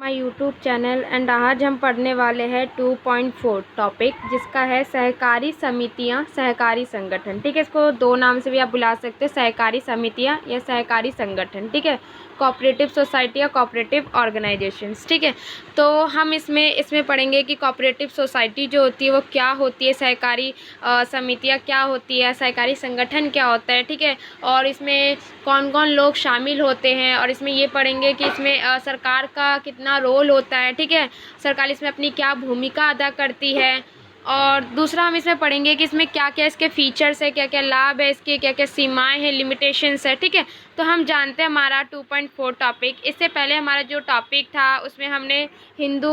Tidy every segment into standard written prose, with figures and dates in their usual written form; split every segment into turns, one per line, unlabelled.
My YouTube channel and आज हम पढ़ने वाले हैं 2.4 टॉपिक, जिसका है सहकारी समितियां, सहकारी संगठन। ठीक है, इसको दो नाम से भी आप बुला सकते हैं, सहकारी समितियां या सहकारी संगठन। ठीक है, कोऑपरेटिव सोसाइटी या कोऑपरेटिव ऑर्गेनाइजेशंस। ठीक है, तो हम इसमें पढ़ेंगे कि कोऑपरेटिव सोसाइटी जो होती है वो क्या होती है, सहकारी समितियां क्या होती है, सहकारी संगठन क्या होता है। ठीक है, और इसमें कौन कौन लोग शामिल होते हैं, और इसमें ये पढ़ेंगे कि इसमें सरकार का कितना रोल होता है। ठीक है, सरकार इसमें अपनी क्या भूमिका अदा करती है। और दूसरा हम इसमें पढ़ेंगे कि इसमें क्या क्या इसके फीचर्स है, क्या क्या लाभ है, इसके क्या क्या सीमाएं हैं, लिमिटेशंस है। ठीक है, तो हम जानते हैं हमारा 2.4 टॉपिक। इससे पहले हमारा जो टॉपिक था उसमें हमने हिंदू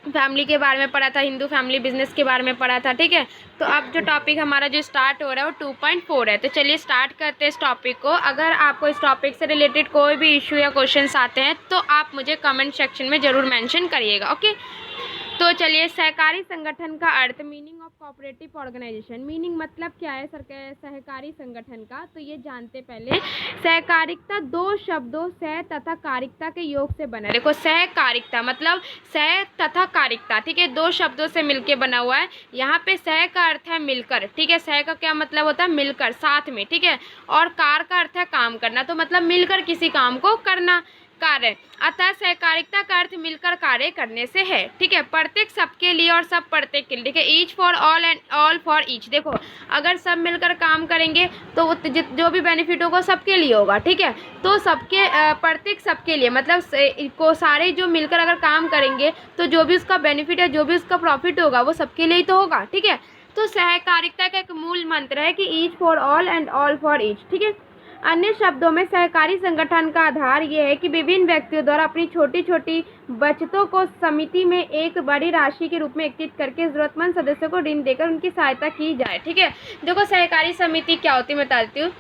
फैमिली के बारे में पढ़ा था, हिंदू फैमिली बिजनेस के बारे में पढ़ा था। ठीक है, तो अब जो टॉपिक हमारा जो स्टार्ट हो रहा है वो 2.4 है। तो चलिए स्टार्ट करते हैं इस टॉपिक को। अगर आपको इस टॉपिक से रिलेटेड कोई भी इशू या क्वेश्चंस आते हैं तो आप मुझे कमेंट सेक्शन में ज़रूर मेंशन करिएगा। ओके, तो चलिए, सहकारी संगठन का अर्थ, meaning of cooperative organisation. Meaning मतलब क्या है सहकारी संगठन का, तो ये जानते पहले। सहकारिता दो शब्दों सह तथा कारिकता के योग से बना है। देखो, सहकारिकता मतलब सह तथा कारिकता, ठीक है, दो शब्दों से मिलके बना हुआ है। यहाँ पे सह का अर्थ है मिलकर। ठीक है, सह का क्या मतलब होता है, मिलकर, साथ में। ठीक है, और कार का अर्थ है काम करना, तो मतलब मिलकर किसी काम को करना, कार्य। अतः सहकारिता का अर्थ मिलकर कार्य करने से है। ठीक है, प्रत्येक सबके लिए और सब प्रत्येक के लिए। ठीक है, each for all and all for each. देखो, अगर सब मिलकर काम करेंगे तो जो भी बेनिफिट होगा सबके लिए होगा। ठीक है, तो सबके प्रत्येक सबके लिए मतलब को सारे जो मिलकर अगर काम करेंगे तो जो भी उसका बेनिफिट है, जो भी उसका प्रॉफिट होगा वो सबके लिए ही तो होगा। ठीक है, तो सहकारिता का एक मूल मंत्र है कि each for all and all for each. ठीक है, अन्य शब्दों में सहकारी संगठन का आधार यह है कि विभिन्न व्यक्तियों द्वारा अपनी छोटी छोटी बचतों को समिति में एक बड़ी राशि के रूप में एकत्रित करके जरूरतमंद सदस्यों को ऋण देकर उनकी सहायता की जाए। ठीक है, देखो सहकारी समिति क्या होती है मैं बताती हूँ।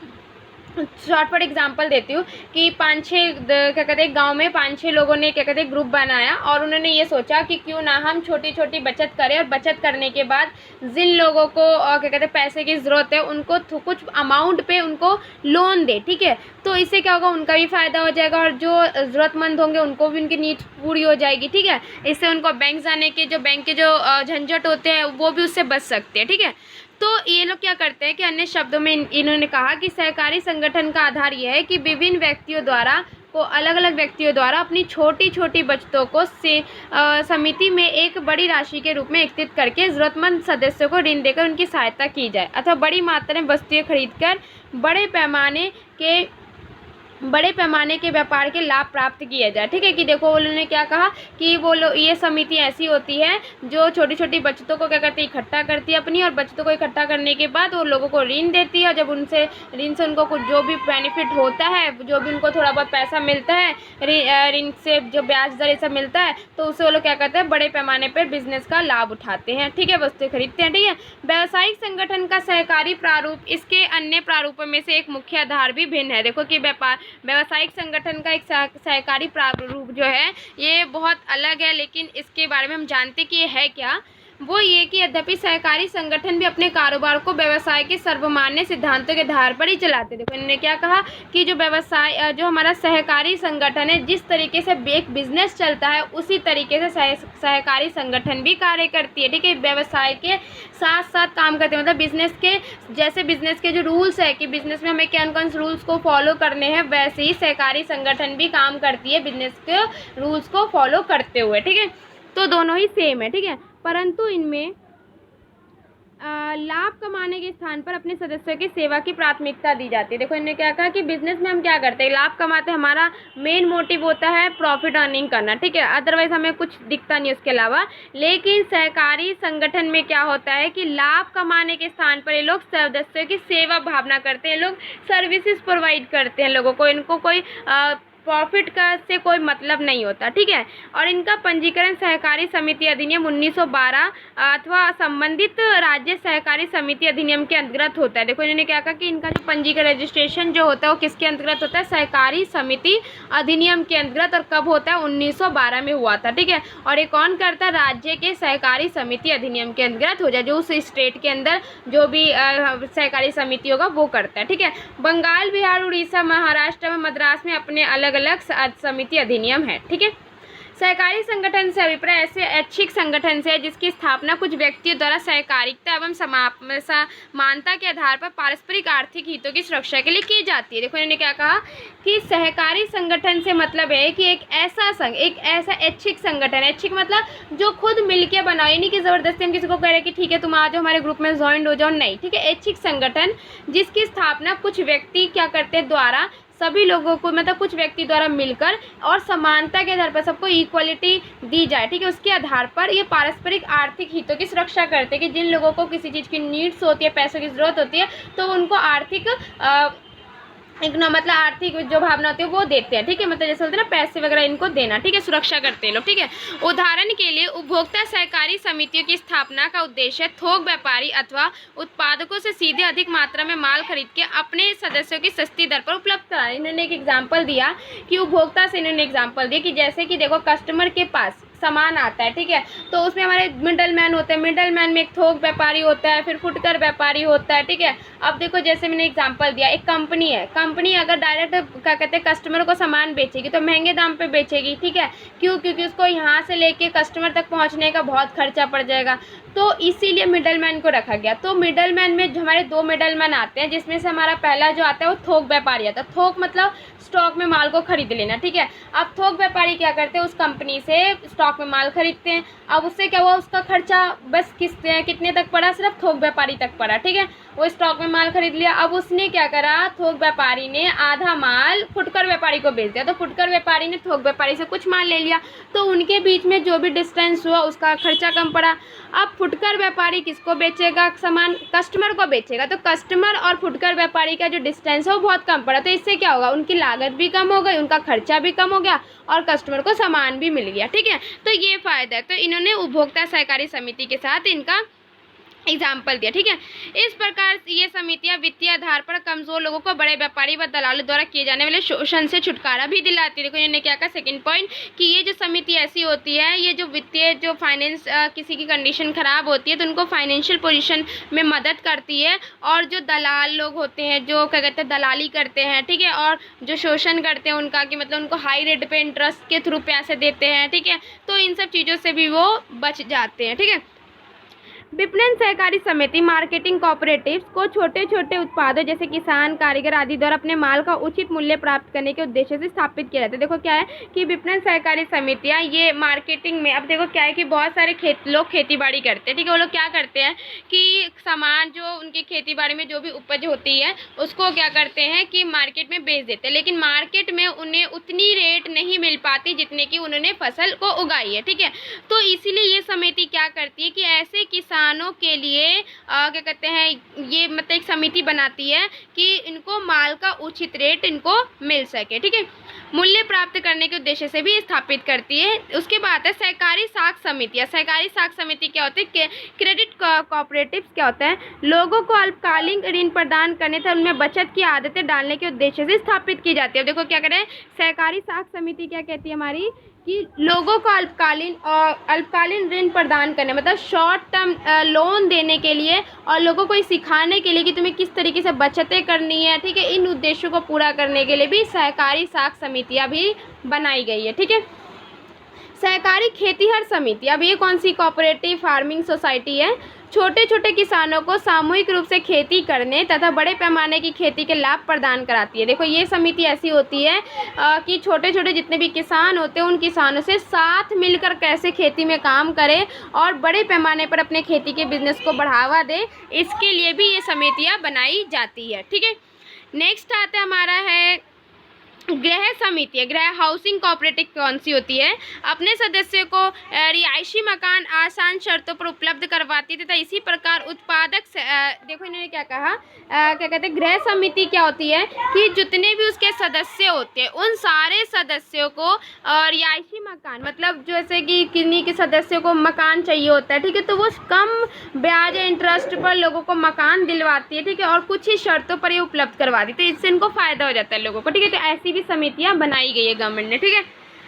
शॉर्टकट एग्जांपल देती हूँ कि 5-6 क्या कहते हैं, गांव में 5-6 लोगों ने क्या कहते हैं ग्रुप बनाया, और उन्होंने ये सोचा कि क्यों ना हम छोटी छोटी बचत करें, और बचत करने के बाद जिन लोगों को क्या कहते हैं पैसे की ज़रूरत है उनको कुछ अमाउंट पे उनको लोन दे। ठीक है, तो इससे क्या होगा, उनका भी फ़ायदा हो जाएगा और जो ज़रूरतमंद होंगे उनको भी उनकी नीड्स पूरी हो जाएगी। ठीक है, इससे उनको बैंक जाने के जो बैंक के जो झंझट होते हैं वो भी उससे बच सकते हैं। ठीक है, तो ये लोग क्या करते हैं कि अन्य शब्दों में इन्होंने कहा कि सहकारी संगठन का आधार यह है कि विभिन्न व्यक्तियों द्वारा अलग अलग व्यक्तियों द्वारा अपनी छोटी छोटी बचतों को समिति में एक बड़ी राशि के रूप में एकत्रित करके जरूरतमंद सदस्यों को ऋण देकर उनकी सहायता की जाए, अथवा बड़ी मात्रा में वस्तुएं खरीदकर बड़े पैमाने के व्यापार के लाभ प्राप्त किया जाए। ठीक है, कि देखो उन्होंने क्या कहा कि वो लोग, ये समिति ऐसी होती है जो छोटी छोटी बचतों को क्या करती है, इकट्ठा करती है अपनी, और बचतों को इकट्ठा करने के बाद वो लोगों को ऋण देती है, और जब उनसे ऋण से उनको कुछ जो भी बेनिफिट होता है, जो भी उनको थोड़ा बहुत पैसा मिलता है ऋण से, जो ब्याज दर ये सब मिलता है, तो उससे वो लोग क्या करते हैं, बड़े पैमाने पर बिजनेस का लाभ उठाते हैं। ठीक है, वस्तुएं खरीदते हैं। ठीक है, व्यावसायिक संगठन का सहकारी प्रारूप इसके अन्य प्रारूपों में से एक मुख्य आधार भी भिन्न है। देखो कि व्यावसायिक संगठन का एक सहकारी प्रारूप जो है ये बहुत अलग है, लेकिन इसके बारे में हम जानते कि ये है क्या, वो ये कि यद्यपि सहकारी संगठन भी अपने कारोबार को व्यवसाय के सर्वमान्य सिद्धांतों के आधार पर ही चलाते। देखो इन्होंने क्या कहा कि जो हमारा सहकारी संगठन है, जिस तरीके से एक बिजनेस चलता है उसी तरीके से सहकारी संगठन भी कार्य करती है। ठीक है, व्यवसाय के साथ साथ काम करते हैं, मतलब बिजनेस के जो रूल्स है कि बिजनेस में हमें कौन कौन से रूल्स को फॉलो करने हैं, वैसे ही सहकारी संगठन भी काम करती है बिजनेस के रूल्स को फॉलो करते हुए। ठीक है, तो दोनों ही सेम है। ठीक है, परंतु इनमें लाभ कमाने के स्थान पर अपने सदस्यों की सेवा की प्राथमिकता दी जाती है। देखो इन्होंने क्या कहा कि बिजनेस में हम क्या करते हैं, लाभ कमाते हैं, हमारा मेन मोटिव होता है प्रॉफिट अर्निंग करना। ठीक है, अदरवाइज हमें कुछ दिखता नहीं उसके अलावा। लेकिन सहकारी संगठन में क्या होता है कि लाभ कमाने के स्थान पर ये लोग सदस्यों की सेवा भावना करते हैं, लोग सर्विसेज प्रोवाइड करते हैं लोगों को, इनको कोई प्रॉफिट का से कोई मतलब नहीं होता। ठीक है, और इनका पंजीकरण सहकारी समिति अधिनियम 1912 अथवा संबंधित राज्य सहकारी समिति अधिनियम के अंतर्गत होता है। देखो इन्होंने क्या कहा कि इनका जो पंजीकरण रजिस्ट्रेशन जो होता है वो किसके अंतर्गत होता है, सहकारी समिति अधिनियम के अंतर्गत, और कब होता है, 1912 में हुआ था। ठीक है, और ये कौन करता है, राज्य के सहकारी समिति अधिनियम के अंतर्गत हो जाए, जो उस स्टेट के अंदर जो भी सहकारी समिति होगा वो करता है। ठीक है, बंगाल, बिहार, उड़ीसा, महाराष्ट्र में, मद्रास में अपने अलग अलग समिति अधिनियम है। ठीक है, सहकारी संगठन से अभिप्राय ऐसे ऐच्छिक संगठन से है जिसकी स्थापना कुछ व्यक्तियों द्वारा सहकारिता एवं समानता के आधार पर पारस्परिक आर्थिक हितों की सुरक्षा के लिए की जाती है। देखो इन्होंने क्या कहा कि सहकारी संगठन से मतलब है कि एक ऐसा ऐच्छिक संगठन, ऐच्छिक मतलब जो खुद मिलके बनाए, नहीं कि ज़बरदस्ती हम किसी को कह रहे हैं कि ठीक है तुम आ जाओ हमारे ग्रुप में ज्वाइन हो जाओ, नहीं, ठीक है। ऐच्छिक संगठन जिसकी स्थापना कुछ व्यक्ति क्या करते हैं द्वारा, सभी लोगों को मतलब कुछ व्यक्ति द्वारा मिलकर और समानता के आधार पर सबको इक्वलिटी दी जाए, ठीक है, उसके आधार पर ये पारस्परिक आर्थिक हितों की सुरक्षा करते हैं कि जिन लोगों को किसी चीज़ की नीड्स होती है, पैसों की ज़रूरत होती है, तो उनको आर्थिक मतलब आर्थिक जो भावना होती है वो देते हैं, ठीक है, मतलब जैसे बोलते हैं ना पैसे वगैरह इनको देना, ठीक है, सुरक्षा करते हैं लोग, ठीक है। उदाहरण के लिए उपभोक्ता सहकारी समितियों की स्थापना का उद्देश्य थोक व्यापारी अथवा उत्पादकों से सीधे अधिक मात्रा में माल खरीद के अपने सदस्यों की सस्ती दर पर उपलब्ध कराना। इन्होंने एक एग्जाम्पल दिया कि उपभोक्ता से इन्होंने एग्जाम्पल दिया कि जैसे कि देखो कस्टमर के पास सामान आता है, ठीक है, तो उसमें हमारे मिडल मैन होते हैं, मिडल मैन में एक थोक व्यापारी होता है, फिर फुटकर व्यापारी होता है, ठीक है। अब देखो जैसे मैंने एग्जांपल दिया, एक कंपनी है, कंपनी अगर डायरेक्ट क्या कहते हैं कस्टमर को सामान बेचेगी तो महंगे दाम पे बेचेगी, ठीक है, क्यों, क्योंकि उसको यहाँ से लेके कस्टमर तक पहुँचने का बहुत खर्चा पड़ जाएगा, तो इसीलिए मिडल मैन को रखा गया। तो मिडल मैन में जो हमारे 2 मिडल मैन आते हैं, जिसमें से हमारा पहला जो आता है वो थोक व्यापारी आता है। थोक मतलब स्टॉक में माल को खरीद लेना, ठीक है। अब थोक व्यापारी क्या करते हैं, उस कंपनी से स्टॉक में माल खरीदते हैं। अब उससे क्या हुआ, उसका खर्चा बस कितने तक पड़ा, सिर्फ थोक व्यापारी तक पड़ा, ठीक है, वो स्टॉक में माल खरीद लिया। अब उसने क्या करा, थोक व्यापारी ने आधा माल फुटकर व्यापारी को बेच दिया, तो फुटकर व्यापारी ने थोक व्यापारी से कुछ माल ले लिया, तो उनके बीच में जो भी डिस्टेंस हुआ उसका खर्चा कम पड़ा। अब फुटकर व्यापारी किसको बेचेगा सामान, कस्टमर को बेचेगा, तो कस्टमर और फुटकर व्यापारी का जो डिस्टेंस है वो बहुत कम पड़ा, तो इससे क्या होगा, उनकी लागत भी कम हो गई, उनका खर्चा भी कम हो गया और कस्टमर को सामान भी मिल गया, ठीक है। तो ये फ़ायदा है। तो इन्होंने उपभोक्ता सहकारी समिति के साथ इनका एग्जाम्पल दिया, ठीक है। इस प्रकार ये समितियां वित्तीय आधार पर कमजोर लोगों को बड़े व्यापारी व दलालों द्वारा किए जाने वाले शोषण से छुटकारा भी दिलाती है। देखो इन्होंने क्या कहा, सेकंड पॉइंट, कि ये जो समिति ऐसी होती है, ये जो वित्तीय जो फाइनेंस किसी की कंडीशन ख़राब होती है तो उनको फाइनेंशियल पोजीशन में मदद करती है, और जो दलाल लोग होते हैं जो क्या कहते हैं दलाली करते हैं, ठीक है, और जो शोषण करते हैं उनका, कि मतलब उनको हाई रेट पे इंटरेस्ट के थ्रू पैसे देते हैं, ठीक है, तो इन सब चीज़ों से भी वो बच जाते हैं, ठीक है। विपणन सहकारी समिति मार्केटिंग कोऑपरेटिव्स को छोटे छोटे उत्पादों जैसे किसान, कारीगर आदि द्वारा अपने माल का उचित मूल्य प्राप्त करने के उद्देश्य से स्थापित किया जाता है। देखो क्या है कि विपणन सहकारी समितियां ये मार्केटिंग में, अब देखो क्या है कि बहुत सारे लोग खेती बाड़ी करते हैं, ठीक है, वो लोग क्या करते हैं कि सामान जो उनकी खेती बाड़ी में जो भी उपज होती है उसको क्या करते हैं कि मार्केट में बेच देते हैं, लेकिन मार्केट में उन्हें उतनी रेट नहीं मिल पाती जितने की उन्होंने फसल को उगाई है, ठीक है। तो इसीलिए ये समिति क्या करती है कि ऐसे किसानों के लिए क्या कहते हैं ये मतलब एक समिति बनाती है कि इनको माल का उचित रेट इनको मिल सके, ठीक है, मूल्य प्राप्त करने के उद्देश्य से भी स्थापित करती है। उसके बाद है सहकारी साख समितियाँ। सहकारी साख समिति क्या होती है, क्रेडिट कोऑपरेटिव्स क्या होता है, लोगों को अल्पकालिक ऋण प्रदान करने तथा उनमें बचत की आदतें डालने के उद्देश्य से स्थापित की जाती है। अब देखो क्या करें, सहकारी साख समिति क्या कहती है हमारी कि लोगों को अल्पकालीन ऋण प्रदान करने, मतलब शॉर्ट टर्म लोन देने के लिए, और लोगों को सिखाने के लिए कि तुम्हें किस तरीके से बचतें करनी है, ठीक है, इन उद्देश्यों को पूरा करने के लिए भी सहकारी साख समितियां भी बनाई गई है, ठीक है। सहकारी खेतीहर समिति, अब ये कौन सी कोऑपरेटिव फार्मिंग सोसाइटी है, छोटे छोटे किसानों को सामूहिक रूप से खेती करने तथा बड़े पैमाने की खेती के लाभ प्रदान कराती है। देखो ये समिति ऐसी होती है कि छोटे छोटे जितने भी किसान होते हैं उन किसानों से साथ मिलकर कैसे खेती में काम करें और बड़े पैमाने पर अपने खेती के बिजनेस को बढ़ावा दे, इसके लिए भी ये समितियाँ बनाई जाती है, ठीक है। नेक्स्ट आता है हमारा है गृह समिति। गृह हाउसिंग कोऑपरेटिव कौन सी होती है, अपने सदस्यों को रिहायशी मकान आसान शर्तों पर उपलब्ध करवाती है तथा इसी प्रकार उत्पादक देखो इन्होंने क्या कहा, क्या कहते हैं गृह समिति क्या होती है कि जितने भी उसके सदस्य होते हैं उन सारे सदस्यों को रिहायशी मकान, मतलब जैसे कि किन्हीं के सदस्यों को मकान चाहिए होता है, ठीक है, तो वो कम ब्याज इंटरेस्ट पर लोगों को मकान दिलवाती है, ठीक है, और कुछ ही शर्तों पर ये उपलब्ध करवाती है, तो इससे इनको फ़ायदा हो जाता है लोगों को, ठीक है। तो ऐसी भी समितियां बनाई गई है गवर्नमेंट ने, ठीक है।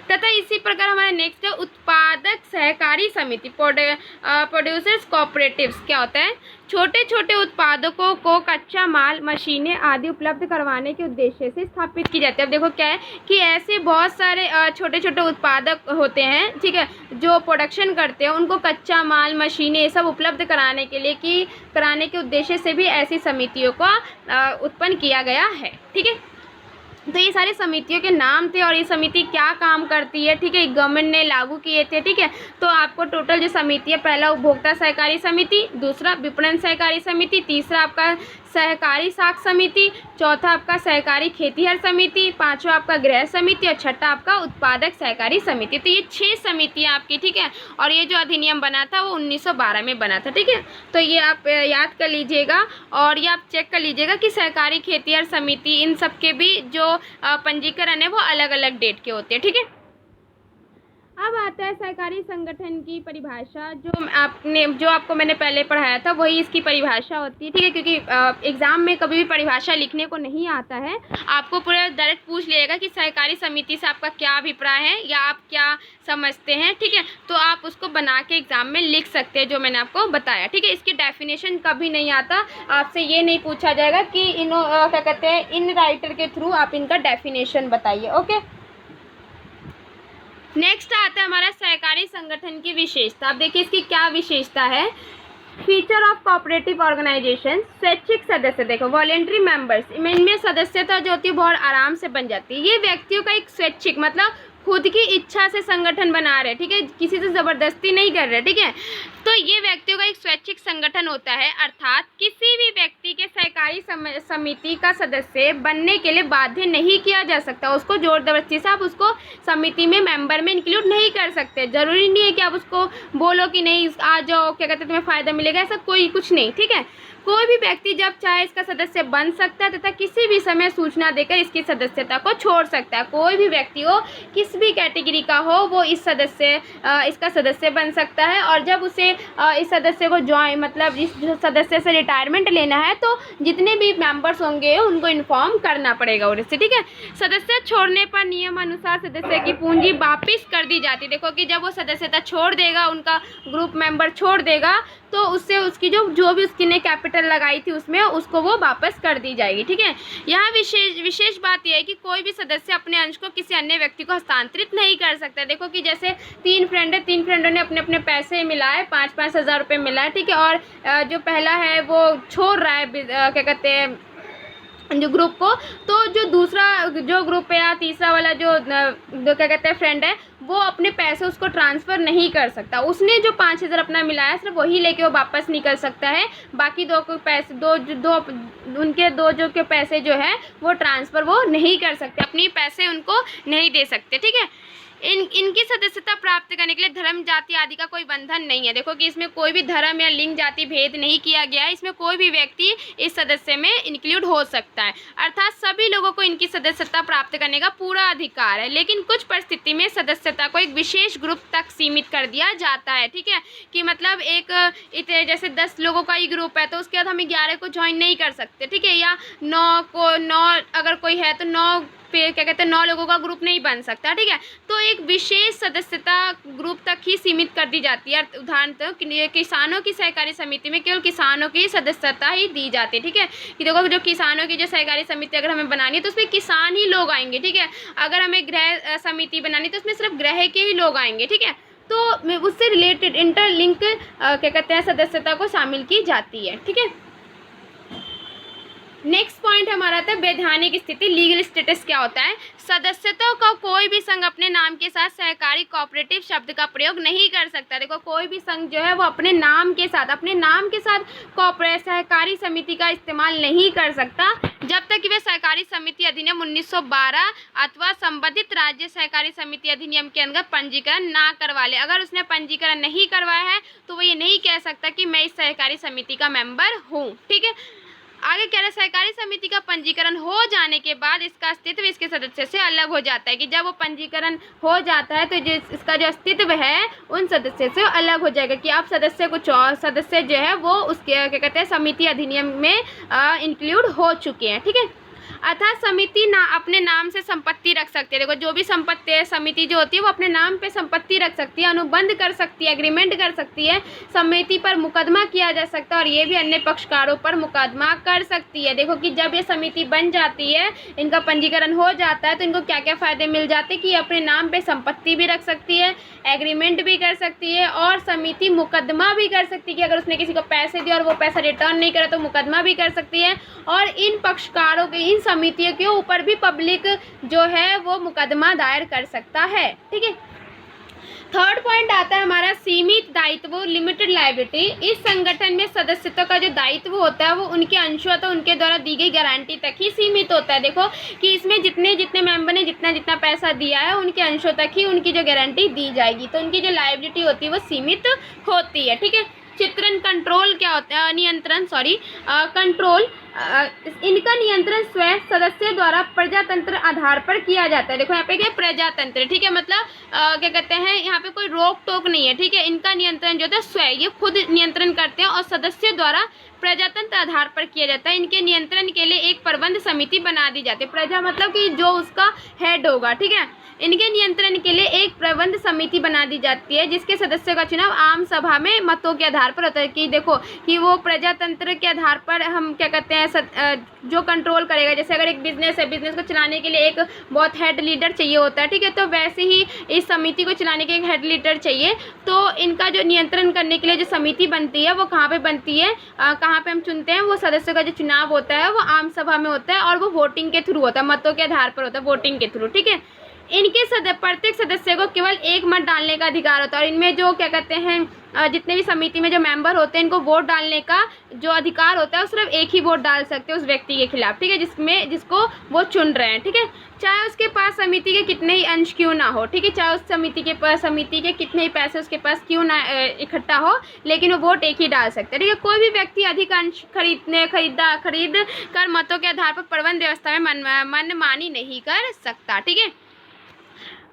तथा इसी प्रकार हमारा नेक्स्ट है उत्पादक सहकारी समिति, प्रोड्यूसर्स कोऑपरेटिव्स। क्या होता है? छोटे छोटे उत्पादकों को कच्चा माल, मशीनें आदि उपलब्ध करवाने के उद्देश्य से स्थापित की जाती है। अब देखो क्या है कि ऐसे बहुत सारे छोटे छोटे उत्पादक होते हैं, ठीक है, जो प्रोडक्शन करते हैं, उनको कच्चा माल, मशीनें ये सब उपलब्ध कराने के लिए कराने के उद्देश्य से भी ऐसी समितियों को उत्पन्न किया गया है। ठीक है, तो ये सारी समितियों के नाम थे और ये समिति क्या काम करती है, ठीक है, गवर्नमेंट ने लागू किए थे। ठीक है, तो आपको टोटल जो समिति है, पहला उपभोक्ता सहकारी समिति, दूसरा विपणन सहकारी समिति, तीसरा आपका सहकारी साख समिति, चौथा आपका सहकारी खेतीहर समिति, पांचवा आपका गृह समिति और छठा आपका उत्पादक सहकारी समिति। तो ये 6 समितियाँ आपकी, ठीक है, और ये जो अधिनियम बना था वो 1912 में बना था। ठीक है, तो ये आप याद कर लीजिएगा और ये आप चेक कर लीजिएगा कि सहकारी खेतीहर समिति इन सब के भी जो पंजीकरण है वो अलग अलग डेट के होते हैं। ठीक है, अब आता है सहकारी संगठन की परिभाषा, जो आपको मैंने पहले पढ़ाया था वही इसकी परिभाषा होती है। ठीक है, क्योंकि एग्ज़ाम में कभी भी परिभाषा लिखने को नहीं आता है, आपको पूरा डायरेक्ट पूछ लिएगा कि सहकारी समिति से आपका क्या अभिप्राय है या आप क्या समझते हैं। ठीक है, तो आप उसको बना के एग्ज़ाम में लिख सकते हैं, जो मैंने आपको बताया। ठीक है, इसकी डेफिनेशन कभी नहीं आता, आपसे ये नहीं पूछा जाएगा कि क्या कहते हैं, इन राइटर के थ्रू आप इनका डेफिनेशन बताइए। ओके, नेक्स्ट आता है हमारा सहकारी संगठन की विशेषता। अब देखिए इसकी क्या विशेषता है। फीचर ऑफ कोऑपरेटिव ऑर्गेनाइजेशन, स्वैच्छिक सदस्य, देखो वॉलेंट्री मेंबर्स, इनमें सदस्यता जो होती है बहुत आराम से बन जाती है। ये व्यक्तियों का एक स्वैच्छिक मतलब खुद की इच्छा से संगठन बना रहे, ठीक है, किसी से ज़बरदस्ती नहीं कर रहे। ठीक है, तो ये व्यक्तियों का एक स्वैच्छिक संगठन होता है, अर्थात किसी भी व्यक्ति के सहकारी समिति का सदस्य बनने के लिए बाध्य नहीं किया जा सकता। उसको जोर जबरदस्ती से आप उसको समिति में मेंबर में इंक्लूड नहीं कर सकते। ज़रूरी नहीं है कि आप उसको बोलो कि नहीं आ जाओ, क्या कहते हैं, तुम्हें फ़ायदा मिलेगा, ऐसा कोई कुछ नहीं। ठीक है, कोई भी व्यक्ति जब चाहे इसका सदस्य बन सकता है तथा किसी भी समय सूचना देकर इसकी सदस्यता को छोड़ सकता है। कोई भी व्यक्ति हो, किस भी कैटेगरी का हो, वो इसका सदस्य बन सकता है। और जब उसे इस सदस्य को मतलब इस सदस्य से रिटायरमेंट लेना है तो जितने भी मेंबर्स होंगे उनको इन्फॉर्म करना पड़ेगा और इससे। ठीक है, सदस्य छोड़ने पर नियम अनुसार सदस्य की पूंजी वापिस कर दी जाती है। देखो कि जब वो सदस्यता छोड़ देगा, उनका ग्रुप मेंबर छोड़ देगा, तो उससे उसकी जो भी उसकी ने कैपिटल लगाई थी उसमें उसको वो वापस कर दी जाएगी। ठीक है, यहाँ विशेष बात यह है कि कोई भी सदस्य अपने अंश को किसी अन्य व्यक्ति को हस्तांतरित नहीं कर सकता। देखो कि जैसे 3 फ्रेंड है, 3 फ्रेंडों ने अपने अपने पैसे मिलाए, 5-5 हज़ार रुपये मिलाए। ठीक है, और जो पहला है वो छोड़ रहा है, क्या कहते हैं, जो ग्रुप को, तो जो दूसरा जो ग्रुप है या तीसरा वाला जो क्या कहते हैं फ्रेंड है, वो अपने पैसे उसको ट्रांसफ़र नहीं कर सकता। उसने जो 5,000 अपना मिलाया सिर्फ वही लेके वो वापस निकल सकता है। बाकी दो जो के पैसे जो है वो ट्रांसफ़र वो नहीं कर सकते, अपनी पैसे उनको नहीं दे सकते। ठीक है, इनकी सदस्यता प्राप्त करने के लिए धर्म, जाति आदि का कोई बंधन नहीं है। देखो कि इसमें कोई भी धर्म या लिंग, जाति भेद नहीं किया गया है। इसमें कोई भी व्यक्ति इस सदस्य में इंक्लूड हो सकता है, अर्थात सभी लोगों को इनकी सदस्यता प्राप्त करने का पूरा अधिकार है। लेकिन कुछ परिस्थिति में सदस्यता को एक विशेष ग्रुप तक सीमित कर दिया जाता है। ठीक है, कि मतलब जैसे 10 लोगों का ही ग्रुप है तो उसके बाद हम 11 को ज्वाइन नहीं कर सकते। ठीक है, या 9 अगर कोई है तो 9 क्या कहते हैं 9 लोगों का ग्रुप नहीं बन सकता। ठीक है, तो एक विशेष सदस्यता ग्रुप तक ही सीमित कर दी जाती है। उदाहरण तो किसानों की सहकारी समिति में केवल किसानों की सदस्यता ही दी जाती है। ठीक है, कि देखो जो किसानों की जो सहकारी समिति अगर हमें बनानी है तो उसमें किसान ही लोग आएंगे। ठीक है, अगर हमें गृह समिति बनानी तो उसमें सिर्फ गृह के ही लोग आएंगे। ठीक है, तो उससे रिलेटेड इंटरलिंक क्या कहते हैं सदस्यता को शामिल की जाती है। ठीक है, नेक्स्ट पॉइंट हमारा था वैधानिक स्थिति, लीगल स्टेटस क्या होता है। सदस्यता का कोई भी संघ अपने नाम के साथ सहकारी कोऑपरेटिव शब्द का प्रयोग नहीं कर सकता। देखो कोई भी संघ जो है वो अपने नाम के साथ सहकारी समिति का इस्तेमाल नहीं कर सकता जब तक कि वे सहकारी समिति अधिनियम 1912 अथवा संबंधित राज्य सहकारी समिति अधिनियम के अंदर पंजीकरण ना करवा ले। अगर उसने पंजीकरण नहीं करवाया है तो वो ये नहीं कह सकता कि मैं इस सहकारी समिति का मेंबर हूँ। ठीक है, आगे कह रहे सहकारी समिति का पंजीकरण हो जाने के बाद इसका अस्तित्व इसके सदस्य से अलग हो जाता है। कि जब वो पंजीकरण हो जाता है तो इसका जो अस्तित्व है उन सदस्य से अलग हो जाएगा। कि आप सदस्य जो है वो उसके क्या कहते हैं समिति अधिनियम में इंक्लूड हो चुके हैं। ठीक है, अतः समिति ना अपने नाम से संपत्ति रख सकती है। देखो जो भी संपत्ति है, समिति जो होती है वो अपने नाम पे संपत्ति रख सकती है, अनुबंध कर सकती है, एग्रीमेंट कर सकती है, समिति पर मुकदमा किया जा सकता है और ये भी अन्य पक्षकारों पर मुकदमा कर सकती है। देखो कि जब ये समिति बन जाती है, इनका पंजीकरण हो जाता है, तो इनको क्या क्या फ़ायदे मिल जाते हैं कि अपने नाम पे संपत्ति भी रख सकती है, एग्रीमेंट भी कर सकती है और समिति मुकदमा भी कर सकती है कि अगर उसने किसी को पैसे दिए और वो पैसा रिटर्न नहीं करे तो मुकदमा भी कर सकती है। और इन पक्षकारों के, इन समितियों के ऊपर भी पब्लिक जो है वो मुकदमा दायर कर सकता है। ठीक है। थर्ड पॉइंट आता है हमारा सीमित दायित्व, लिमिटेड लायबिलिटी। इस संगठन में सदस्यता का जो दायित्व होता है वो उनके अंशों तो उनके द्वारा दी गई गारंटी तक ही सीमित होता है। देखो कि इसमें जितने जितने मेंबर ने जितना जितना पैसा दिया है उनके अंशों तक ही उनकी जो गारंटी दी जाएगी, तो उनकी जो लायबिलिटी होती है वो सीमित होती है। ठीक है। चित्रण कंट्रोल क्या होता है, नियंत्रण, कंट्रोल, इनका नियंत्रण स्वयं सदस्य द्वारा प्रजातंत्र आधार पर किया जाता है। देखो यहाँ पे क्या प्रजातंत्र, ठीक है, मतलब क्या कहते हैं, यहाँ पे कोई रोक टोक नहीं है। ठीक है। इनका नियंत्रण जो होता है स्वयं, ये खुद नियंत्रण करते हैं और सदस्य द्वारा प्रजातंत्र आधार पर किया जाता है। इनके नियंत्रण के लिए एक प्रबंध समिति बना दी जाती है। प्रजा मतलब कि जो उसका हेड होगा। ठीक है। इनके नियंत्रण के लिए एक प्रबंध समिति बना दी जाती है जिसके सदस्यों का चुनाव आम सभा में मतों के आधार पर होता है। कि देखो कि वो प्रजातंत्र के आधार पर हम क्या कहते हैं, जो कंट्रोल करेगा। जैसे अगर एक बिजनेस है, बिजनेस को चलाने के लिए एक बहुत हेड लीडर चाहिए होता है। ठीक है। तो वैसे ही इस समिति को चलाने के एक हेड लीडर चाहिए। तो इनका जो नियंत्रण करने के लिए जो समिति बनती है वो कहाँ पे बनती है, कहाँ पे हम चुनते हैं, वो सदस्यों का जो चुनाव होता है वो आम सभा में होता है और वो वोटिंग के थ्रू होता है, मतों के आधार पर होता है, वोटिंग के थ्रू। ठीक है। इनके प्रत्येक सदस्य को केवल एक मत डालने का अधिकार होता है और इनमें जो क्या कहते हैं, जितने भी समिति में जो मेंबर होते हैं इनको वोट डालने का जो अधिकार होता है वो सिर्फ एक ही वोट डाल सकते हैं उस व्यक्ति के खिलाफ। ठीक है। जिसको वो चुन रहे हैं। ठीक है। चाहे उसके पास समिति के कितने ही अंश क्यों ना हो। ठीक है। चाहे उस समिति के कितने ही पैसे उसके पास क्यों ना इकट्ठा हो, लेकिन वो वोट एक ही डाल सकते हैं। ठीक है। कोई भी व्यक्ति अधिक अंश खरीद कर मतों के आधार पर प्रबंध व्यवस्था में मनमानी नहीं कर सकता। ठीक है।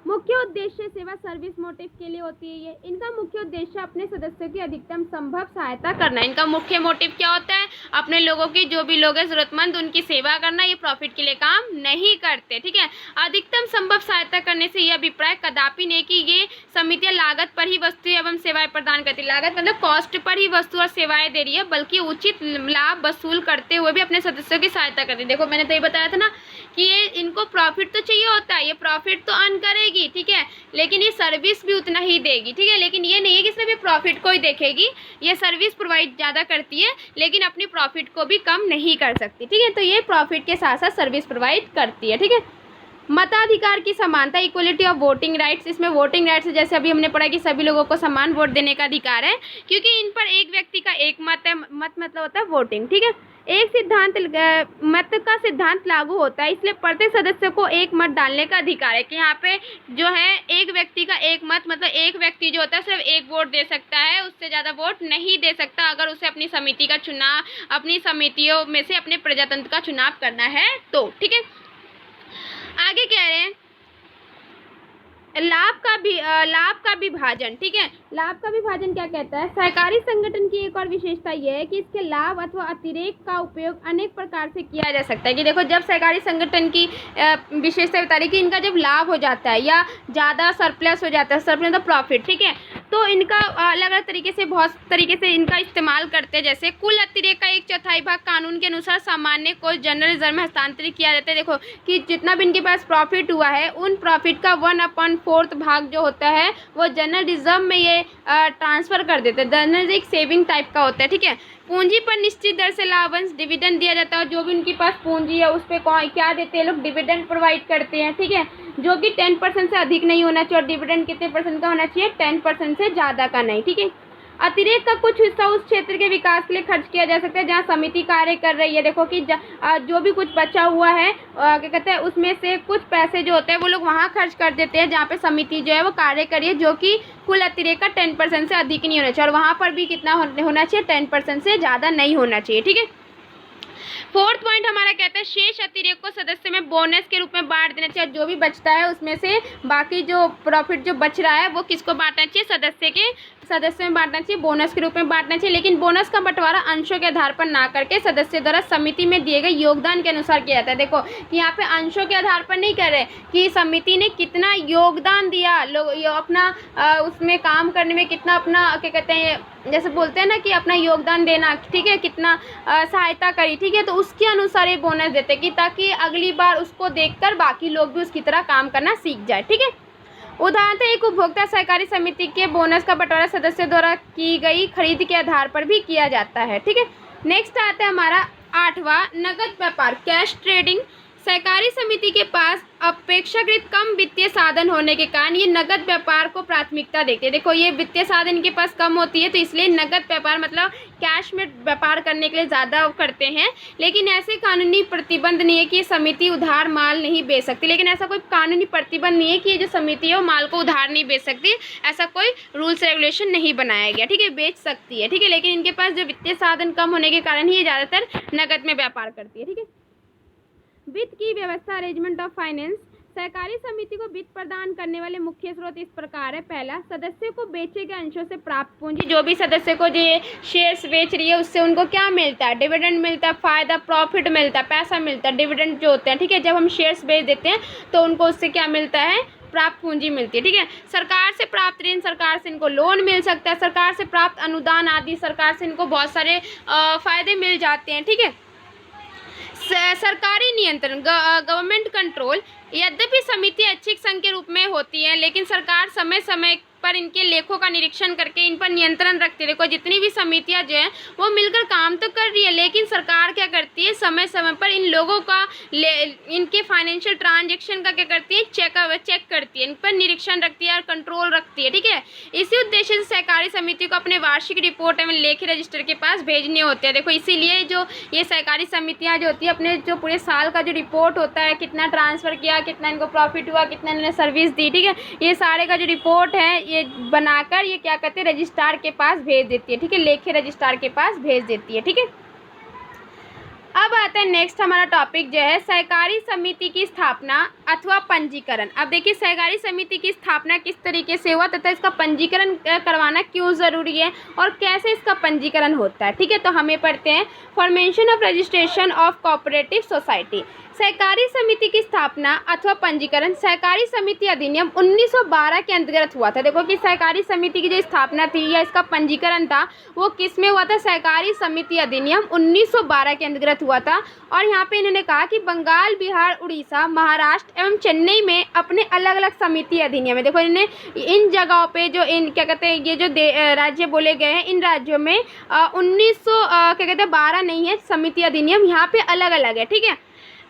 मुख्य उद्देश्य सेवा सर्विस मोटिव के लिए होती है ये। इनका मुख्य उद्देश्य अपने सदस्यों की अधिकतम संभव सहायता करना। इनका मुख्य मोटिव क्या होता है, अपने लोगों की, जो भी लोग हैं ज़रूरतमंद, उनकी सेवा करना। ये प्रॉफिट के लिए काम नहीं करते। ठीक है। अधिकतम संभव सहायता करने से यह अभिप्राय कदापि नहीं कि ये समितियाँ लागत पर ही वस्तु एवं सेवाएं प्रदान करती है। लागत मतलब कॉस्ट पर ही वस्तु और सेवाएं दे रही है, बल्कि उचित लाभ वसूल करते हुए भी अपने सदस्यों की सहायता करती है। देखो मैंने तो ये बताया था ना कि ये इनको प्रॉफिट तो चाहिए होता है, ये प्रॉफिट तो अर्न करेगी। ठीक है। लेकिन ये सर्विस भी उतना ही देगी। ठीक है। लेकिन ये नहीं है कि सिर्फ ये प्रॉफिट को ही देखेगी, ये सर्विस प्रोवाइड ज़्यादा करती है लेकिन अपनी प्रॉफिट को भी कम नहीं कर सकती। ठीक है। तो ये प्रॉफिट के साथ साथ सर्विस प्रोवाइड करती है। ठीक है। मताधिकार की समानता, इक्वलिटी ऑफ वोटिंग राइट्स। इसमें वोटिंग राइट्स जैसे अभी हमने पढ़ा कि सभी लोगों को समान वोट देने का अधिकार है, क्योंकि इन पर एक व्यक्ति का एक मत है। मत मतलब होता है वोटिंग। ठीक है। एक मत का सिद्धांत लागू होता है, इसलिए प्रत्येक सदस्य को एक मत डालने का अधिकार है। कि यहाँ पे जो है एक व्यक्ति का एक मत, मतलब एक व्यक्ति जो होता है सिर्फ एक वोट दे सकता है, उससे ज़्यादा वोट नहीं दे सकता अगर उसे अपनी समिति का चुनाव, अपनी समितियों में से अपने प्रजातंत्र का चुनाव करना है तो। ठीक है। आगे कह रहे हैं लाभ का विभाजन। ठीक है। लाभ का विभाजन क्या कहता है, सहकारी संगठन की एक और विशेषता यह है कि इसके लाभ अथवा अतिरेक का उपयोग अनेक प्रकार से किया जा सकता है। कि देखो जब सहकारी संगठन की विशेषता बता रही कि इनका जब लाभ हो जाता है या ज़्यादा सरप्लस हो जाता है, सरप्लस मतलब प्रॉफिट। ठीक है। तो इनका अलग अलग तरीके से, बहुत तरीके से इनका इस्तेमाल करते हैं। जैसे कुल अतिरेक का 1/4 भाग कानून के अनुसार सामान्य को जनरल रिजर्व में हस्तांतरित किया जाता है। देखो कि जितना भी इनके पास प्रॉफिट हुआ है उन प्रॉफिट का 1/4 भाग जो होता है वो जनरल रिजर्व में ये ट्रांसफ़र कर देते हैं। जनरल एक सेविंग टाइप का होता है। ठीक है। पूंजी पर निश्चित दर से लाभांश डिविडेंड दिया जाता है और जो भी उनके पास पूंजी है उस पर क्या देते हैं लोग, डिविडेंड प्रोवाइड करते हैं। ठीक है। जो कि 10% से अधिक नहीं होना चाहिए और डिविडेंड कितने परसेंट का होना चाहिए, 10% से ज़्यादा का नहीं। ठीक है। अतिरेक का कुछ हिस्सा उस क्षेत्र के विकास के लिए खर्च किया जा सकता है जहाँ समिति कार्य कर रही है। देखो कि जो भी कुछ बचा हुआ है क्या कहते हैं, उसमें से कुछ पैसे जो होते हैं वो लोग वहाँ खर्च कर देते हैं जहाँ पे समिति जो है वो कार्य कर रही है, जो कि कुल अतिरेक का 10% से अधिक नहीं होना चाहिए और वहाँ पर भी कितना होना चाहिए, 10% से ज़्यादा नहीं होना चाहिए। ठीक है। फोर्थ पॉइंट हमारा कहता है शेष अतिरिक्त को सदस्य में बोनस के रूप में बांट देना चाहिए। जो भी बचता है उसमें से बाकी जो प्रॉफिट जो बच रहा है वो किसको बांटना चाहिए, सदस्य में बांटना चाहिए, बोनस के रूप में बांटना चाहिए। लेकिन बोनस का बंटवारा अंशों के आधार पर ना करके सदस्य द्वारा समिति में दिए गए योगदान के अनुसार किया जाता है। देखो यहाँ पे अंशों के आधार पर नहीं कर रहे कि समिति ने कितना योगदान दिया, लोग अपना उसमें काम करने में कितना अपना क्या कहते हैं, जैसे बोलते हैं ना कि अपना योगदान देना, ठीक है, कितना सहायता करी, ठीक है, तो उसके अनुसार ये बोनस देते कि ताकि अगली बार उसको देखकर बाकी लोग भी उसकी तरह काम करना सीख जाए। ठीक है, उदाहरण एक उपभोक्ता सहकारी समिति के बोनस का बंटवारा सदस्य द्वारा की गई खरीद के आधार पर भी किया जाता है। ठीक है, नेक्स्ट आता है हमारा 8वां नगद व्यापार, कैश ट्रेडिंग। सहकारी समिति के पास अपेक्षाकृत कम वित्तीय साधन होने के कारण ये नगद व्यापार को प्राथमिकता देते हैं। देखो ये वित्तीय साधन इनके पास कम होती है तो इसलिए नगद व्यापार मतलब कैश में व्यापार करने के लिए ज़्यादा करते हैं। लेकिन ऐसे कानूनी प्रतिबंध नहीं है कि ये समिति उधार माल नहीं बेच सकती। लेकिन ऐसा कोई कानूनी प्रतिबंध नहीं है कि ये जो समिति है वो माल को उधार नहीं बेच सकती, ऐसा कोई रूल्स रेगुलेशन नहीं बनाया गया। ठीक है, बेच सकती है। ठीक है, लेकिन इनके पास जो वित्तीय साधन कम होने के कारण ही ये ज़्यादातर नगद में व्यापार करती है। ठीक है, वित्त की व्यवस्था, अरेंजमेंट ऑफ फाइनेंस। सहकारी समिति को वित्त प्रदान करने वाले मुख्य स्रोत इस प्रकार है। पहला, सदस्य को बेचे गए अंशों से प्राप्त पूंजी। जो भी सदस्य को जो ये शेयर्स बेच रही है उससे उनको क्या मिलता है, डिविडेंड मिलता है, फायदा प्रॉफिट मिलता है, पैसा मिलता है, डिविडेंड जो होते हैं। ठीक है, जब हम शेयर्स बेच देते हैं तो उनको उससे क्या मिलता है, प्राप्त पूंजी मिलती है। ठीक है, सरकार से प्राप्त ऋण, सरकार से इनको लोन मिल सकता है, सरकार से प्राप्त अनुदान आदि, सरकार से इनको बहुत सारे फायदे मिल जाते हैं। ठीक है, सरकारी नियंत्रण, गवर्नमेंट कंट्रोल। यद्यपि समिति ऐच्छिक संघ के रूप में होती है लेकिन सरकार समय समय पर इनके लेखों का निरीक्षण करके इन पर नियंत्रण रखती है। देखो जितनी भी समितियां जो हैं वो मिलकर काम तो कर रही है लेकिन सरकार क्या करती है, समय समय पर इन लोगों का इनके फाइनेंशियल ट्रांजैक्शन का क्या करती है, चेक करती है, इन पर निरीक्षण रखती है और कंट्रोल रखती है। ठीक है, इसी उद्देश्य से सहकारी समिति को अपने वार्षिक रिपोर्ट एवं लेखी रजिस्टर के पास भेजने होते हैं। देखो इसीलिए जो ये सहकारी समितियाँ जो होती है अपने जो पूरे साल का जो रिपोर्ट होता है, कितना ट्रांसफ़र किया, कितना इनको प्रॉफिट हुआ, कितना इन्होंने सर्विस दी, ठीक है, ये सारे का जो रिपोर्ट है ये बनाकर ये क्या करते हैं, रजिस्ट्रार के पास भेज देती है। ठीक है, लेखे रजिस्ट्रार के पास भेज देती है। ठीक है, अब आता है नेक्स्ट हमारा टॉपिक जो है सहकारी समिति की स्थापना अथवा पंजीकरण। अब देखिए सहकारी समिति की स्थापना किस तरीके से हुआ तथा इसका पंजीकरण करवाना क्यों ज़रूरी है और कैसे इसका पंजीकरण होता है। ठीक है, तो हमें पढ़ते हैं formation of registration of cooperative society. सहकारी समिति की स्थापना अथवा पंजीकरण सहकारी समिति अधिनियम 1912 के अंतर्गत हुआ था। देखो कि सहकारी समिति की जो स्थापना थी या इसका पंजीकरण था वो किस में हुआ था, सहकारी समिति अधिनियम 1912 के अंतर्गत हुआ था। और यहाँ पे इन्होंने कहा कि बंगाल, बिहार, उड़ीसा, महाराष्ट्र एवं चेन्नई में अपने अलग अलग समिति अधिनियम है। देखो इन्हें इन जगहों पे जो इन क्या कहते हैं ये जो राज्य बोले गए हैं इन राज्यों में 1912 नहीं है समिति अधिनियम, यहाँ पे अलग अलग है। ठीक है,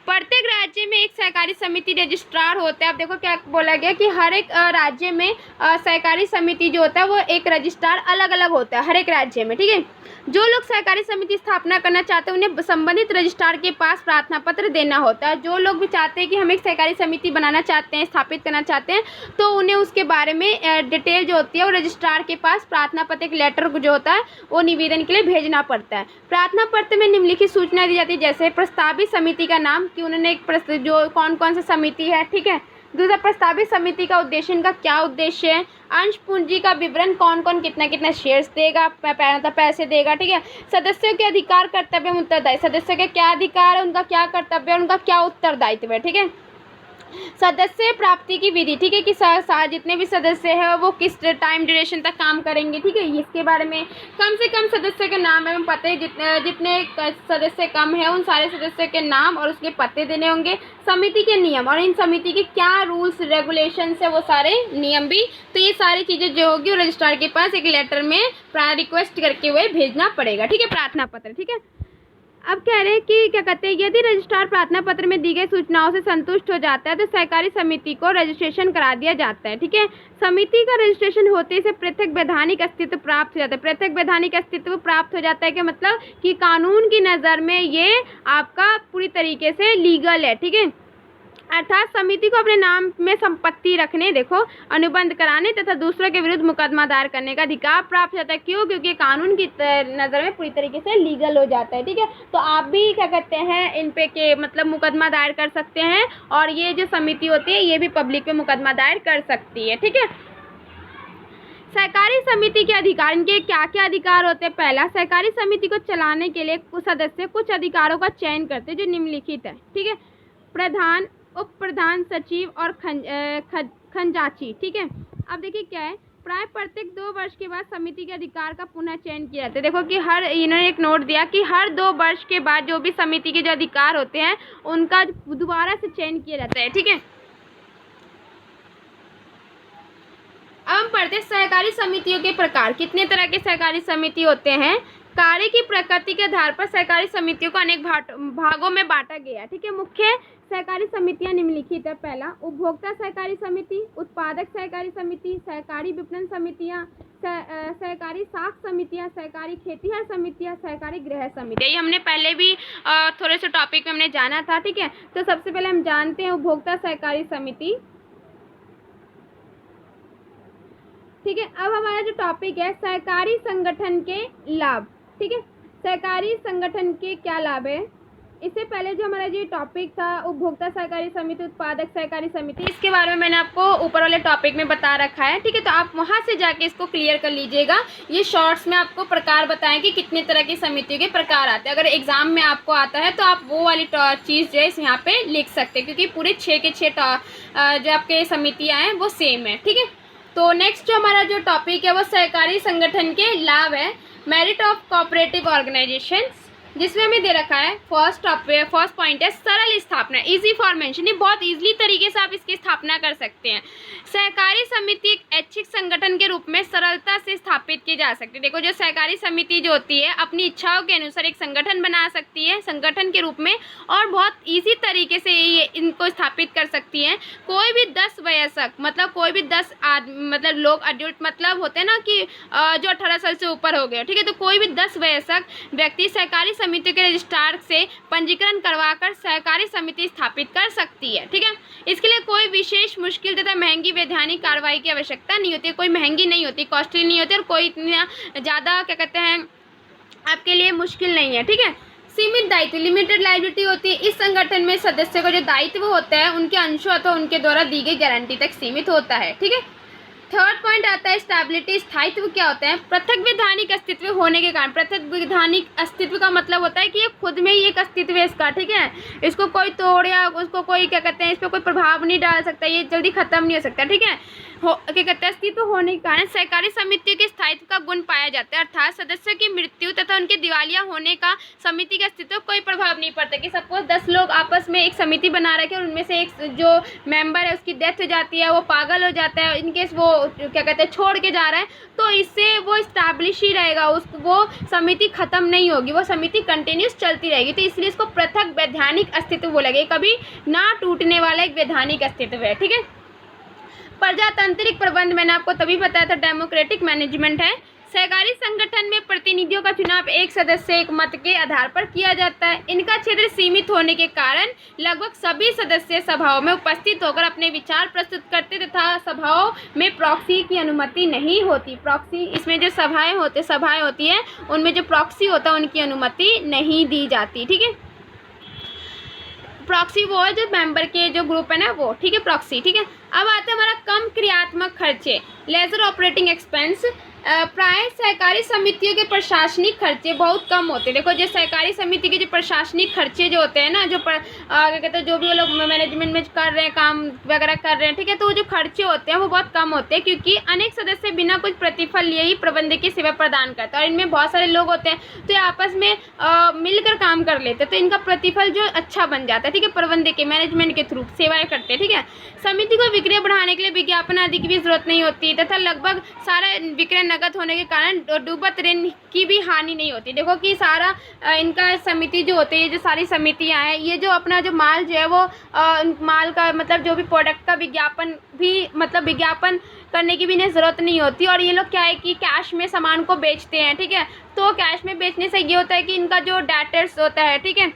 प्रत्येक राज्य में एक सहकारी समिति रजिस्ट्रार होता है। अब देखो क्या बोला गया कि हर एक राज्य में सहकारी समिति जो होता है वो एक रजिस्ट्रार अलग अलग होता है हर एक राज्य में। ठीक है, जो लोग सहकारी समिति स्थापना करना चाहते हैं उन्हें संबंधित रजिस्ट्रार के पास प्रार्थना पत्र देना होता है। जो लोग भी चाहते हैं कि हम एक सहकारी समिति बनाना चाहते हैं, स्थापित करना चाहते हैं, तो उन्हें उसके बारे में डिटेल जो होती है वो रजिस्ट्रार के पास प्रार्थना पत्र, एक लेटर जो होता है वो निवेदन के लिए भेजना पड़ता है। प्रार्थना पत्र में निम्नलिखित सूचना दी जाती है, जैसे प्रस्तावित समिति का नाम कि उन्होंने एक जो कौन कौन सी समिति है। ठीक है, दूसरा प्रस्तावित समिति का उद्देश्य, इनका क्या उद्देश्य है, अंश पूंजी का विवरण, कौन कौन कितना कितना शेयर्स देगा, पैसे देगा। ठीक है, सदस्यों के अधिकार, कर्तव्य, उत्तरदायित्व, सदस्य के क्या अधिकार है, उनका क्या कर्तव्य है, उनका क्या उत्तरदायित्व है। ठीक है, सदस्य प्राप्ति की विधि, ठीक है, कि जितने भी सदस्य हैं वो किस टाइम ड्यूरेशन तक काम करेंगे। ठीक है, इसके बारे में कम से कम सदस्य के नाम एवं पते, जितने सदस्य कम है उन सारे सदस्य के नाम और उसके पते देने होंगे। समिति के नियम और इन समिति के क्या रूल्स रेगुलेशन है वो सारे नियम भी, तो ये सारी चीज़ें जो होगी वो रजिस्ट्रार के पास एक लेटर में रिक्वेस्ट करके हुए भेजना पड़ेगा। ठीक है, प्रार्थना पत्र। ठीक है, अब कह रहे हैं कि क्या कहते हैं, यदि रजिस्ट्रार प्रार्थना पत्र में दी गई सूचनाओं से संतुष्ट हो जाता है तो सहकारी समिति को रजिस्ट्रेशन करा दिया जाता है। ठीक है, समिति का रजिस्ट्रेशन होते से पृथक वैधानिक अस्तित्व प्राप्त हो जाता है। पृथक वैधानिक अस्तित्व प्राप्त हो जाता है कि मतलब कि कानून की नज़र में ये आपका पूरी तरीके से लीगल है। ठीक है, अर्थात समिति को अपने नाम में संपत्ति रखने, देखो, अनुबंध कराने तथा दूसरों के विरुद्ध मुकदमा दायर करने का अधिकार प्राप्त होता है। क्यों? क्योंकि कानून की नज़र में पूरी तरीके से लीगल हो जाता है। ठीक है, तो आप भी क्या कहते हैं, इन पे के मतलब मुकदमा दायर कर सकते हैं, और ये जो समिति होती है ये भी पब्लिक पे मुकदमा दायर कर सकती है। ठीक है, सहकारी समिति के अधिकार, इनके क्या क्या अधिकार होते हैं? पहला, सहकारी समिति को चलाने के लिए कुछ सदस्य कुछ अधिकारों का चयन करते हैं जो निम्नलिखित है। ठीक है, प्रधान, उप प्रधान, सचिव और खजांची। ठीक है, अब देखिए क्या है, प्राय प्रत्येक 2 वर्ष के बाद समिति के अधिकार का पुनः चयन किया जाता है। देखो कि इन्होंने एक नोट दिया कि हर 2 वर्ष के बाद जो भी समिति के जो अधिकार होते हैं उनका दोबारा से चयन किया जाता है। ठीक है, अब हम पढ़ते हैं सहकारी समितियों के प्रकार। कितने तरह के सहकारी समिति होते हैं? कार्य की प्रकृति के आधार पर सहकारी समितियों को अनेक भागों में बांटा गया है। ठीक है, मुख्य सहकारी समितियां निम्नलिखित है। पहला, उपभोक्ता सहकारी समिति, उत्पादक सहकारी समिति, सहकारी विपणन समितियां, सहकारी साख समितियां, सहकारी खेतीहर समितियां, सहकारी गृह समितियां। ये हमने पहले भी थोड़े से टॉपिक में हमने जाना था। ठीक है, तो सबसे पहले हम जानते हैं उपभोक्ता सहकारी समिति। ठीक है, अब हमारा जो टॉपिक है सहकारी संगठन के लाभ। ठीक है, सहकारी संगठन के क्या लाभ है? इससे पहले जो हमारा जो टॉपिक था उपभोक्ता सहकारी समिति, उत्पादक सहकारी समिति, इसके बारे में मैंने आपको ऊपर वाले टॉपिक में बता रखा है। ठीक है, तो आप वहां से जाके इसको क्लियर कर लीजिएगा। ये शॉर्ट्स में आपको प्रकार बताएं कि कितने तरह की समितियों के प्रकार आते हैं। अगर एग्जाम में आपको आता है तो आप वो वाली चीज़ जो है यहाँ पे लिख सकते हैं, क्योंकि पूरे 6 के 6 जो आपके समितियाँ हैं वो सेम है। ठीक है, तो नेक्स्ट जो हमारा जो टॉपिक है वो सहकारी संगठन के लाभ है। मेरिट ऑफ कोऑपरेटिव ऑर्गेनाइजेशंस, जिसमें हमें दे रखा है फर्स्ट पॉइंट है सरल स्थापना, इजी फॉर्मेशन। ये बहुत इजीली तरीके से आप इसकी स्थापना कर सकते हैं। सहकारी समिति एक ऐच्छिक संगठन के रूप में सरलता से स्थापित की जा सकती है। देखो, जो सहकारी समिति जो होती है अपनी इच्छाओं के अनुसार एक संगठन बना सकती है संगठन के रूप में, और बहुत इजी तरीके से ये इनको स्थापित कर सकती है। कोई भी 10 वयस्क, मतलब कोई भी 10 मतलब लोग, अडल्ट मतलब होते हैं ना कि जो 18 साल से ऊपर हो गए। ठीक है, तो कोई भी 10 वयस्क व्यक्ति सहकारी समिति के रजिस्ट्रार से पंजीकरण करवाकर सहकारी समिति स्थापित कर सकती है। ठीक है, इसके लिए कोई विशेष मुश्किल तथा महंगी वैधानिक कार्रवाई की आवश्यकता नहीं होती। कोई महंगी नहीं होती, कॉस्टली नहीं होती, और कोई इतना ज़्यादा क्या कहते हैं आपके लिए मुश्किल नहीं है। ठीक है, सीमित दायित्व, लिमिटेड लायबिलिटी होती है। इस संगठन में सदस्य को जो दायित्व होता है उनके अंशों अथवा उनके द्वारा दी गई गारंटी तक सीमित होता है। ठीक है, थर्ड पॉइंट आता है स्टेबिलिटी, स्थायित्व क्या होता है? पृथक वैधानिक अस्तित्व होने के कारण, पृथक वैधानिक अस्तित्व का मतलब होता है कि ये खुद में ही एक अस्तित्व है इसका। ठीक है, इसको कोई तोड़ या उसको कोई क्या कहते हैं इस पर कोई प्रभाव नहीं डाल सकता, ये जल्दी खत्म नहीं हो सकता। ठीक है, क्या कहते हैं अस्तित्व होने के कारण सहकारी समितियों के स्थायित्व का गुण पाया जाता है। अर्थात सदस्यों की मृत्यु तथा उनके दिवालिया होने का समिति के अस्तित्व को कोई प्रभाव नहीं पड़ता। कि सपोज 10 लोग आपस में एक समिति बना रखे और उनमें से एक जो मेंबर है उसकी डेथ हो जाती है, वो पागल हो जाता है, इनकेस वो क्या कहते हैं छोड़ के जा रहा है, तो इससे वो इस्टेब्लिश ही रहेगा, वो समिति खत्म नहीं होगी, वो समिति कंटिन्यूस चलती रहेगी। तो इसलिए इसको पृथक वैधानिक अस्तित्व बोलेंगे, कभी ना टूटने वाला एक वैधानिक अस्तित्व है। ठीक है, प्रजातांत्रिक प्रबंध मैंने आपको तभी बताया था, डेमोक्रेटिक मैनेजमेंट है। सहकारी संगठन में प्रतिनिधियों का चुनाव एक सदस्य एक मत के आधार पर किया जाता है। इनका क्षेत्र सीमित होने के कारण लगभग सभी सदस्य सभाओं में उपस्थित होकर अपने विचार प्रस्तुत करते तथा सभाओं में प्रॉक्सी की अनुमति नहीं होती। प्रॉक्सी, इसमें जो सभाएं होती हैं उनमें जो प्रॉक्सी होता है उनकी अनुमति नहीं दी जाती। ठीक है, प्रॉक्सी वो है जो मेंबर के जो ग्रुप है ना वो। ठीक है, प्रॉक्सी। ठीक है, अब आता है हमारा कम क्रियात्मक खर्चे, लेजर ऑपरेटिंग एक्सपेंस। प्राय सहकारी समितियों के प्रशासनिक खर्चे बहुत कम होते हैं। देखो, जो सहकारी समिति के जो प्रशासनिक खर्चे जो होते हैं ना, जो क्या कहते हैं जो भी वो लोग मैनेजमेंट में कर रहे हैं, काम वगैरह कर रहे हैं, ठीक है, तो वो जो खर्चे होते हैं वो बहुत कम होते हैं, क्योंकि अनेक सदस्य बिना कुछ प्रतिफल लिए ही प्रबंधक की सेवा प्रदान करते हैं। और इनमें बहुत सारे लोग होते हैं तो ये आपस में मिलकर काम कर लेते हैं, तो इनका प्रतिफल जो अच्छा बन जाता है। ठीक है, प्रबंधक के मैनेजमेंट के थ्रू सेवाएँ करते हैं। ठीक है, समिति को विक्रय बढ़ाने के लिए विज्ञापन आदि की भी जरूरत नहीं होती तथा लगभग सारा विक्रय नकद होने के कारण डूबत ऋण की भी हानि नहीं होती। देखो कि सारा इनका समिति जो होती है, ये जो सारी समितियां हैं, ये जो अपना जो माल जो है वो माल का मतलब जो भी प्रोडक्ट का विज्ञापन भी मतलब विज्ञापन करने की भी इन्हें ज़रूरत नहीं होती। और ये लोग क्या है कि कैश में सामान को बेचते हैं। ठीक है, तो कैश में बेचने से ये होता है कि इनका जो डेटर्स होता है, ठीक है,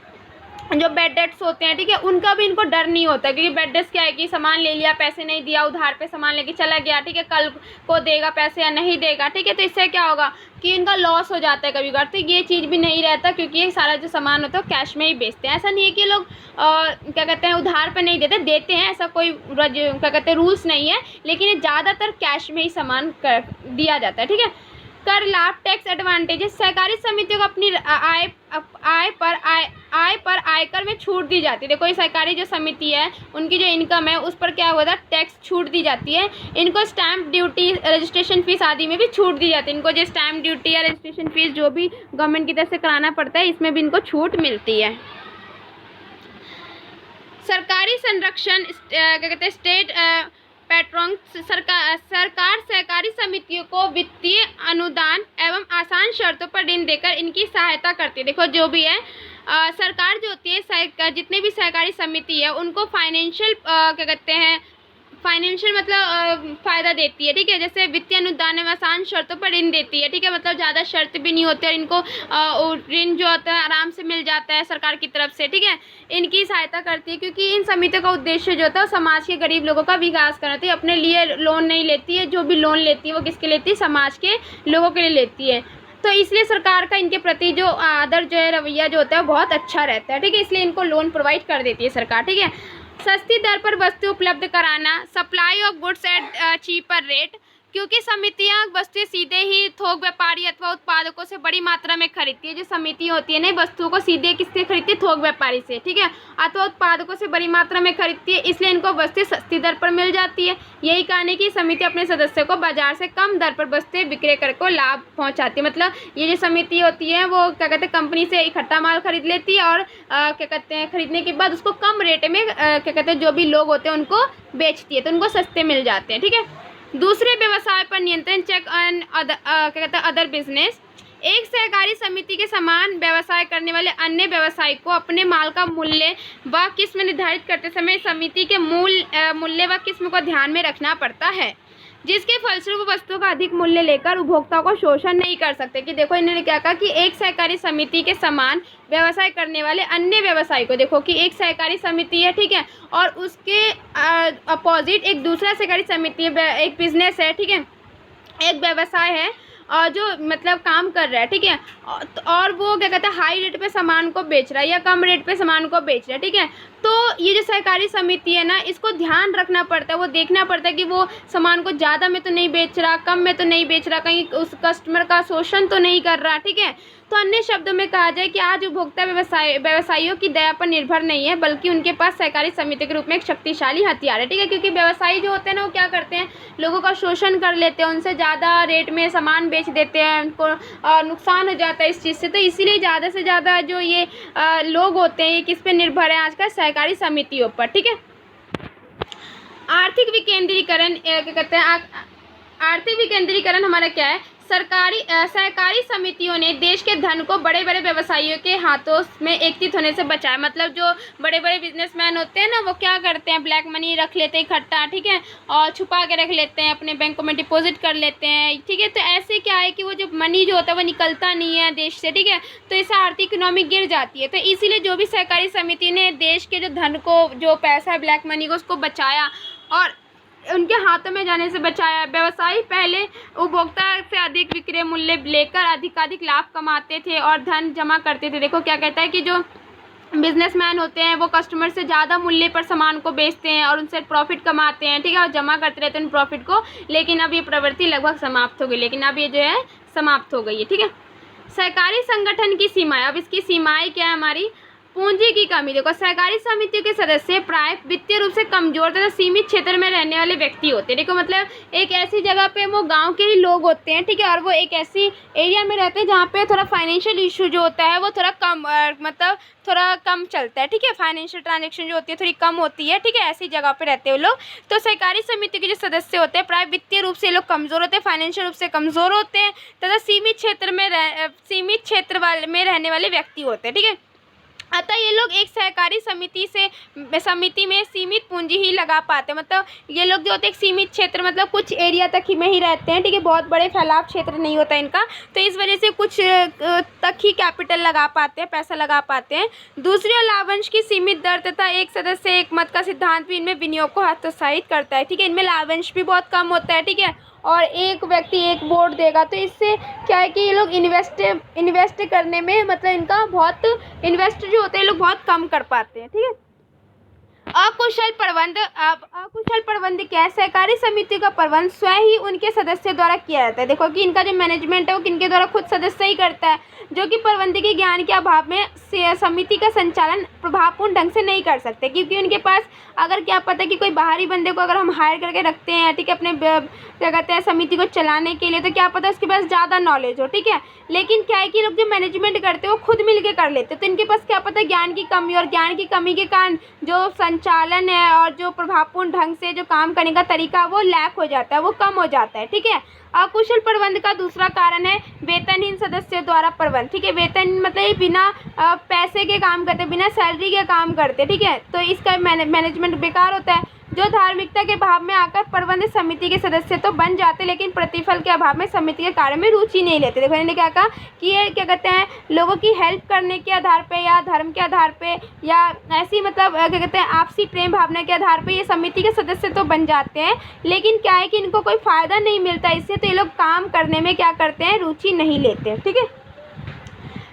जो बेड डेट्स होते हैं, ठीक है, उनका भी इनको डर नहीं होता, क्योंकि बेड डेट्स क्या है कि सामान ले लिया, पैसे नहीं दिया, उधार पे सामान लेके चला गया, ठीक है, कल को देगा पैसे या नहीं देगा, ठीक है, तो इससे क्या होगा कि इनका लॉस हो जाता है कभी कभार। तो ये चीज़ भी नहीं रहता, क्योंकि ये सारा जो सामान होता है वो कैश में ही बेचते हैं। ऐसा नहीं है कि लोग क्या कहते हैं उधार पे नहीं देते, देते हैं, ऐसा कोई क्या कहते हैं रूल्स नहीं है, लेकिन ये ज़्यादातर कैश में ही सामान दिया जाता है, ठीक है। कर लाभ टैक्स एडवांटेजेस, सहकारी समितियों को अपनी आय पर आयकर में छूट दी जाती है। देखो ये सहकारी जो समिति है उनकी जो इनकम है उस पर क्या होता है, टैक्स छूट दी जाती है। इनको स्टैंप ड्यूटी, रजिस्ट्रेशन फीस आदि में भी छूट दी जाती है। इनको जो स्टैंप ड्यूटी या रजिस्ट्रेशन फीस जो भी गवर्नमेंट की तरफ से कराना पड़ता है, इसमें भी इनको छूट मिलती है। सरकारी संरक्षण, क्या कहते हैं, स्टेट पैट्रन, सरकार सहकारी समितियों को वित्तीय अनुदान एवं आसान शर्तों पर ऋण देकर इनकी सहायता करती है। देखो जो भी है सरकार जो होती है, जितने भी सहकारी समिति है उनको फाइनेंशियल क्या कहते हैं, फाइनेंशियल मतलब फ़ायदा देती है, ठीक है। जैसे वित्तीय अनुदान में आसान शर्तों पर ऋण देती है, ठीक है, मतलब ज़्यादा शर्त भी नहीं होती और इनको ऋण जो होता है आराम से मिल जाता है सरकार की तरफ से, ठीक है। इनकी सहायता करती है, क्योंकि इन समितियों का उद्देश्य जो होता है समाज के गरीब लोगों का विकास करना होता है। अपने लिए लोन नहीं लेती है, जो भी लोन लेती है वो किसके लेती है, समाज के लोगों के लिए लेती है। तो इसलिए सरकार का इनके प्रति जो आदर जो है, रवैया जो होता है बहुत अच्छा रहता है, ठीक है। इसलिए इनको लोन प्रोवाइड कर देती है सरकार, ठीक है। सस्ती दर पर वस्तु उपलब्ध कराना, supply of goods at cheaper rate, क्योंकि समितियां वस्तुएं सीधे ही थोक व्यापारी अथवा उत्पादकों से बड़ी मात्रा में खरीदती है। जो समिति होती है ना, वस्तुओं को सीधे किससे खरीदती है, थोक व्यापारी से, ठीक है, अथवा उत्पादकों से बड़ी मात्रा में खरीदती है, इसलिए इनको वस्तुएं सस्ती दर पर मिल जाती है। यही कारण है कि समिति अपने सदस्यों को बाजार से कम दर पर वस्तुएं विक्रय कर को लाभ पहुँचाती है। मतलब ये जो समिति होती है वो क्या कहते हैं, कंपनी से इकट्ठा माल खरीद लेती है और क्या कहते हैं खरीदने के बाद उसको कम रेट में क्या कहते हैं जो भी लोग होते हैं उनको बेचती है, तो उनको सस्ते मिल जाते हैं, ठीक है। दूसरे व्यवसाय पर नियंत्रण, चेक ऑन क्या कहते हैं अदर बिजनेस, एक सहकारी समिति के समान व्यवसाय करने वाले अन्य व्यवसायी को अपने माल का मूल्य व किस्म निर्धारित करते समय समिति के मूल्य व किस्म को ध्यान में रखना पड़ता है, जिसके फलस्वरूप वस्तु का अधिक मूल्य लेकर उपभोक्ता को शोषण नहीं कर सकते। कि देखो इन्होंने क्या कहा कि एक सहकारी समिति के समान व्यवसाय करने वाले अन्य व्यवसायी को, देखो कि एक सहकारी समिति है, ठीक है, और उसके अपोजिट एक दूसरा सहकारी समिति है, एक बिजनेस है, ठीक है, एक व्यवसाय है और जो मतलब काम कर रहा है, ठीक है, और वो क्या कहते हैं हाई रेट पे सामान को बेच रहा है या कम रेट पे सामान को बेच रहा है, ठीक है। तो ये जो सहकारी समिति है ना, इसको ध्यान रखना पड़ता है, वो देखना पड़ता है कि वो सामान को ज़्यादा में तो नहीं बेच रहा, कम में तो नहीं बेच रहा, कहीं उस कस्टमर का शोषण तो नहीं कर रहा, ठीक है। तो अन्य शब्दों में कहा जाए कि आज उपभोक्ता व्यवसायियों की दया पर निर्भर नहीं है, बल्कि उनके पास सहकारी समिति के रूप में एक शक्तिशाली हथियार है, ठीक है। क्योंकि व्यवसायी जो होते हैं ना, वो क्या करते हैं, लोगों का शोषण कर लेते हैं, उनसे ज़्यादा रेट में सामान बेच देते हैं, उनको नुकसान हो जाता है इस चीज़ से। तो इसीलिए ज़्यादा से ज़्यादा जो ये लोग होते हैं, ये किस पे निर्भर है आजकल, सहकारी समितियों पर, ठीक है। आर्थिक विकेंद्रीकरण क्या कहते हैं, आर्थिक विकेंद्रीकरण हमारा क्या है, सहकारी समितियों ने देश के धन को बड़े बड़े व्यवसायियों के हाथों में एकत्रित होने से बचाया। मतलब जो बड़े बड़े बिजनेसमैन होते हैं ना, वो क्या करते हैं, ब्लैक मनी रख लेते हैं इकट्ठा, ठीक है, और छुपा के रख लेते हैं, अपने बैंकों में डिपॉजिट कर लेते हैं, ठीक है। तो ऐसे क्या है कि वो जो मनी जो होता है वो निकलता नहीं है देश से, ठीक है, तो इससे आर्थिक इकोनॉमी गिर जाती है। तो इसीलिए जो भी सहकारी समिति ने देश के जो धन को, जो पैसा है ब्लैक मनी को, उसको बचाया और उनके हाथों में जाने से बचाया। व्यवसायी पहले उपभोक्ता से अधिक विक्रय मूल्य लेकर अधिकाधिक लाभ कमाते थे और धन जमा करते थे। देखो क्या कहता है कि जो बिजनेसमैन होते हैं वो कस्टमर से ज़्यादा मूल्य पर सामान को बेचते हैं और उनसे प्रॉफिट कमाते हैं, ठीक है, और जमा करते रहते हैं उन प्रॉफिट को। लेकिन अब ये प्रवृत्ति लगभग समाप्त हो गई, लेकिन अब ये जो है समाप्त हो गई है, ठीक है। सहकारी संगठन की सीमाएं, अब इसकी सीमाएं क्या है हमारी, पूंजी की कमी। देखो सहकारी समितियों के सदस्य प्राय वित्तीय रूप से कमजोर तथा सीमित क्षेत्र में रहने वाले व्यक्ति होते हैं। देखो मतलब एक ऐसी जगह पे वो गांव के ही लोग होते हैं, ठीक है, और वो एक ऐसी एरिया में रहते हैं जहाँ पे थोड़ा फाइनेंशियल इशू जो होता है वो थोड़ा कम मतलब थोड़ा कम चलता है, ठीक है, फाइनेंशियल ट्रांजेक्शन जो होती है थोड़ी कम होती है, ठीक है, ऐसी जगह पे रहते हैं वो लोग। तो सहकारी समिति के जो सदस्य होते हैं प्राय वित्तीय रूप से लोग कमज़ोर होते हैं, फाइनेंशियल रूप से कमज़ोर होते हैं तथा सीमित क्षेत्र में रहने वाले व्यक्ति होते हैं, ठीक है। अतः ये लोग एक सहकारी समिति में सीमित पूंजी ही लगा पाते हैं। मतलब ये लोग जो होते हैं एक सीमित क्षेत्र, मतलब कुछ एरिया तक ही में ही रहते हैं, ठीक है, बहुत बड़े फैलाव क्षेत्र नहीं होता इनका, तो इस वजह से कुछ तक ही कैपिटल लगा पाते हैं, पैसा लगा पाते हैं। दूसरी ओर लाभांश की सीमित दर तथा एक सदस्य एक मत का सिद्धांत भी इनमें विनियोग को हतोत्साहित करता है, ठीक है। इनमें लाभांश भी बहुत कम होता है, ठीक है, और एक व्यक्ति एक वोट देगा, तो इससे क्या है कि ये लोग इन्वेस्ट करने में, मतलब इनका बहुत इन्वेस्ट जो होते हैं लोग बहुत कम कर पाते हैं, ठीक है। अकुशल प्रबंध क्या है? सहकारी समिति का प्रबंध स्वयं ही उनके सदस्यों द्वारा किया जाता है। देखो कि इनका जो मैनेजमेंट है वो किनके द्वारा, खुद सदस्य ही करता है, जो कि प्रबंधकीय ज्ञान के अभाव में समिति का संचालन प्रभावपूर्ण ढंग से नहीं कर सकते, क्योंकि उनके पास अगर क्या पता है कि कोई बाहरी बंदे को अगर हम हायर करके रखते हैं, ठीक है, अपने क्या कहते हैं समिति को चलाने के लिए, तो क्या पता उसके पास ज़्यादा नॉलेज हो, ठीक है। लेकिन क्या है कि लोग जो मैनेजमेंट करते हैं वो खुद मिल के कर लेते हैं, तो इनके पास क्या पता ज्ञान की कमी, और ज्ञान की कमी के कारण जो संचालन है और जो प्रभावपूर्ण ढंग से जो काम करने का तरीका वो लैक हो जाता है, वो कम हो जाता है, ठीक है। अकुशल प्रबंध का दूसरा कारण है वेतनहीन सदस्यों द्वारा प्रबंध, ठीक है। वेतन मतलब ये बिना पैसे के काम करते, बिना सैलरी के काम करते, ठीक है, तो इसका मैनेजमेंट बेकार होता है। जो धार्मिकता के अभाव में आकर प्रबंध समिति के सदस्य तो बन जाते, लेकिन प्रतिफल के अभाव में समिति के कार्य में रुचि नहीं लेते। देखो इन्होंने क्या कहा कि ये क्या कहते हैं, लोगों की हेल्प करने के आधार पे या धर्म के आधार पे या ऐसी मतलब क्या कहते हैं आपसी प्रेम भावना के आधार पे ये समिति के सदस्य तो बन जाते हैं, लेकिन क्या है कि इनको कोई फ़ायदा नहीं मिलता इससे, तो ये लोग काम करने में क्या करते हैं, रुचि नहीं लेते, ठीक है।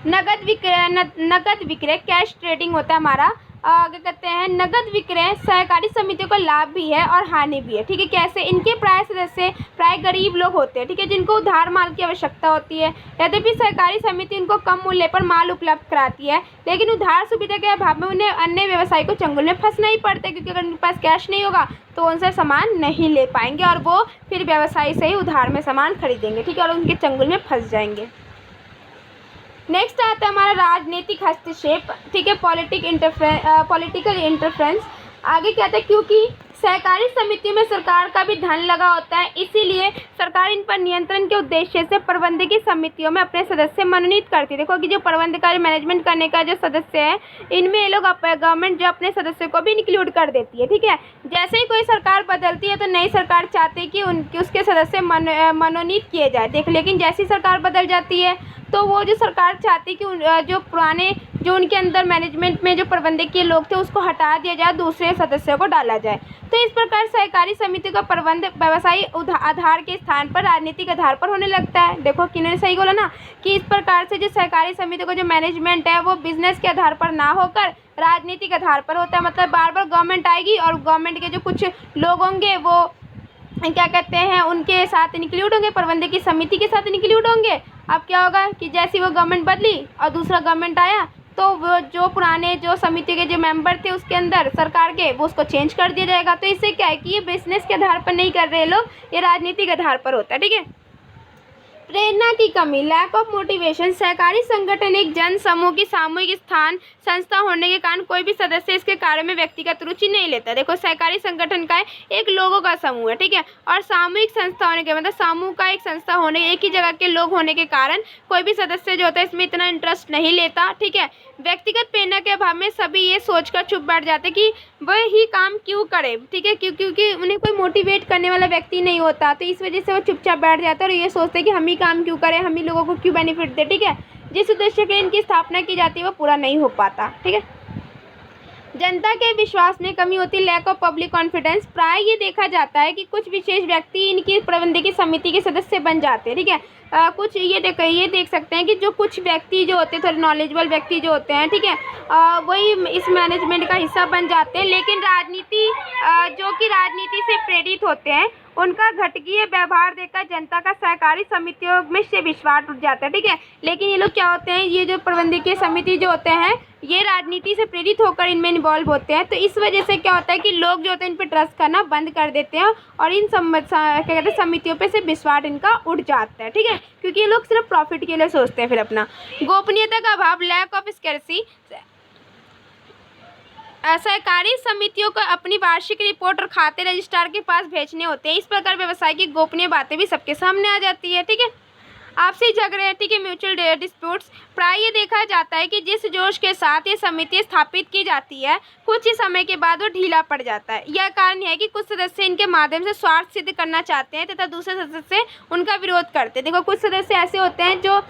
नगद विक्रय कैश ट्रेडिंग होता है हमारा। क्या कहते हैं, नगद विक्रय सहकारी समितियों का लाभ भी है और हानि भी है, ठीक है। कैसे? इनके प्राय सदस्य प्राय गरीब लोग होते हैं, ठीक है, जिनको उधार माल की आवश्यकता होती है। यद्यपि सहकारी समिति उनको कम मूल्य पर माल उपलब्ध कराती है, लेकिन उधार सुविधा के अभाव में उन्हें अन्य व्यवसाय को चंगुल में फंसना ही पड़ता है, क्योंकि अगर उनके पास कैश नहीं होगा तो उनसे सामान नहीं ले पाएंगे और वो फिर व्यवसाय से ही उधार में सामान खरीदेंगे, ठीक है, और उनके चंगुल में फंस जाएंगे। नेक्स्ट आता है हमारा राजनीतिक हस्तक्षेप, ठीक है, पॉलिटिकल इंटरफेरेंस। आगे क्या आता है, क्योंकि सहकारी समितियों में सरकार का भी धन लगा होता है, इसीलिए सरकार इन पर नियंत्रण के उद्देश्य से प्रबंधकीय समितियों में अपने सदस्य मनोनीत करती है। देखो कि जो प्रबंध का मैनेजमेंट करने का जो सदस्य है, इनमें ये लोग गवर्नमेंट जो अपने सदस्यों को भी इंक्लूड कर देती है, ठीक है। जैसे ही कोई सरकार बदलती है तो नई सरकार चाहती है कि उसके सदस्य मनोनीत किए जाए। देख, लेकिन जैसी सरकार बदल जाती है तो वो जो सरकार चाहती कि जो पुराने जो उनके अंदर मैनेजमेंट में जो प्रबंधकीय लोग थे उसको हटा दिया जाए, दूसरे सदस्यों को डाला जाए। तो इस प्रकार सहकारी समिति का प्रबंध व्यवसायी आधार के स्थान पर राजनीतिक आधार पर होने लगता है। देखो किन्होंने सही बोला ना कि इस प्रकार से जो सहकारी समिति का जो मैनेजमेंट है वो बिजनेस के आधार पर ना होकर राजनीतिक आधार पर होता है। मतलब बार बार गवर्नमेंट आएगी और गवर्नमेंट के जो कुछ लोग होंगे वो क्या कहते हैं उनके साथ इंक्लूड होंगे, प्रबंधकीय समिति के साथ इंक्लूड होंगे। अब क्या होगा कि जैसी वो गवर्नमेंट बदली और दूसरा गवर्नमेंट आया तो वो जो पुराने जो समिति के जो मेंबर थे उसके अंदर सरकार के वो उसको चेंज कर दिया जाएगा। तो इससे क्या है कि ये बिजनेस के आधार पर नहीं कर रहे लोग, ये राजनीतिक आधार पर होता है, ठीक है। प्रेरणा की कमी, लैक ऑफ मोटिवेशन। सहकारी संगठन एक जन समूह की सामूहिक संस्था होने के कारण कोई भी सदस्य इसके कार्य में व्यक्तिगत रुचि नहीं लेता। देखो सहकारी संगठन का एक लोगों का समूह है, ठीक है, और सामूहिक संस्था होने के मतलब समूह का एक संस्था होने, एक ही जगह के लोग होने के कारण कोई भी सदस्य जो होता है इसमें इतना इंटरेस्ट नहीं लेता, ठीक है। व्यक्तिगत प्रेरणा के अभाव में सभी ये सोचकर चुप बैठ जाते कि वह ही काम क्यों करे, ठीक है, क्योंकि उन्हें कोई मोटिवेट करने वाला व्यक्ति नहीं होता, तो इस वजह से वो चुपचाप बैठ जाते हैं और ये सोचते हैं कि हम ही काम क्यों करें, हम ही लोगों को क्यों बेनिफिट दे, ठीक है। जिस उद्देश्य के लिए इनकी स्थापना की जाती है वो पूरा नहीं हो पाता, ठीक है। जनता के विश्वास में कमी होती है, लैक ऑफ पब्लिक कॉन्फिडेंस। प्राय ये देखा जाता है कि कुछ विशेष व्यक्ति इनकी प्रबंधकीय समिति के सदस्य बन जाते हैं, ठीक है। कुछ ये देख सकते हैं कि जो कुछ व्यक्ति जो होते हैं थोड़े नॉलेजेबल व्यक्ति जो होते हैं, ठीक है, वही इस मैनेजमेंट का हिस्सा बन जाते हैं। लेकिन जो कि राजनीति से प्रेरित होते हैं उनका घटकीय व्यवहार देखकर जनता का सहकारी समितियों में से विश्वास उठ जाता है, ठीक है। लेकिन ये लोग क्या होते हैं, ये जो प्रबंधकीय समिति जो होते हैं ये राजनीति से प्रेरित होकर इनमें इन्वॉल्व होते हैं। तो इस वजह से क्या होता है कि लोग जो होते हैं इन पर ट्रस्ट करना बंद कर देते हैं और इन क्या कहते हैं समितियों पे से विश्वास इनका उठ जाता है, ठीक है, क्योंकि ये लोग सिर्फ प्रॉफिट के लिए सोचते हैं फिर अपना। गोपनीयता का अभाव, लैक ऑफ स्कैर्सी। सहकारी समितियों को अपनी वार्षिक रिपोर्ट और खाते रजिस्ट्रार के पास भेजने होते हैं। इस प्रकार व्यवसाय की गोपनीय बातें भी सबके सामने आ जाती है, ठीक है। आपसी झगड़े, ठीक है, म्यूचुअल डिस्प्यूट्स। प्राय ये देखा जाता है कि जिस जोश के साथ ये समिति स्थापित की जाती है, कुछ ही समय के बाद वो ढीला पड़ जाता है। यह कारण है कि कुछ सदस्य इनके माध्यम से स्वार्थ सिद्ध करना चाहते हैं तथा दूसरे सदस्य उनका विरोध करते हैं। देखो, कुछ सदस्य ऐसे होते हैं जो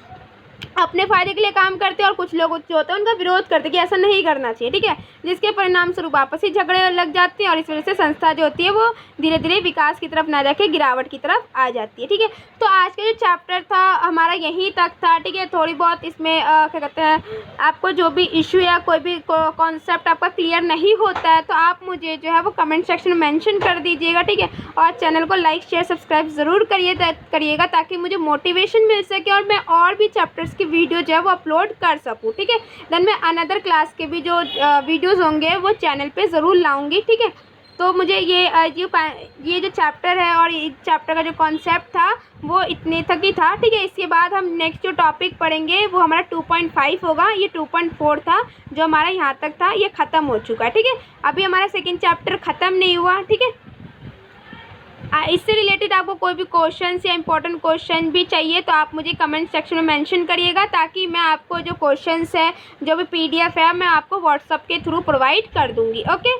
अपने फायदे के लिए काम करते हैं और कुछ लोग जो होते हैं उनका विरोध करते हैं कि ऐसा नहीं करना चाहिए, ठीक है, जिसके परिणाम स्वरूप आपसी झगड़े लग जाते हैं और इस वजह से संस्था जो होती है वो धीरे धीरे विकास की तरफ ना जाके गिरावट की तरफ आ जाती है। ठीक है, तो आज का जो चैप्टर था हमारा यहीं तक था। ठीक है, थोड़ी बहुत इसमें क्या कहते हैं, आपको जो भी इशू या कोई भी कॉन्सेप्ट आपका क्लियर नहीं होता है तो आप मुझे जो है वो कमेंट सेक्शन में मेंशन कर दीजिएगा। ठीक है, और चैनल को लाइक शेयर सब्सक्राइब ज़रूर करिएगा ताकि मुझे मोटिवेशन मिल सके और मैं और भी चैप्टर्स की वीडियो जो है वो अपलोड कर सकूँ। ठीक है, देन मैं अनदर क्लास के भी जो वीडियोज़ होंगे वो चैनल पे ज़रूर लाऊंगी। ठीक है, तो मुझे ये जो चैप्टर है और इस चैप्टर का जो कॉन्सेप्ट था वो इतने तक ही था। ठीक है, इसके बाद हम नेक्स्ट जो टॉपिक पढ़ेंगे वो हमारा 2.5 होगा। ये 2.4 था जो हमारा यहाँ तक था, ये ख़त्म हो चुका है। ठीक है, अभी हमारा सेकेंड चैप्टर ख़त्म नहीं हुआ। ठीक है, इससे रिलेटेड आपको कोई भी क्वेश्चन या इंपॉर्टेंट क्वेश्चन भी चाहिए तो आप मुझे कमेंट सेक्शन में मेंशन करिएगा ताकि मैं आपको जो क्वेश्चंस है, जो भी PDF है, मैं आपको व्हाट्सएप के थ्रू प्रोवाइड कर दूँगी। ओके।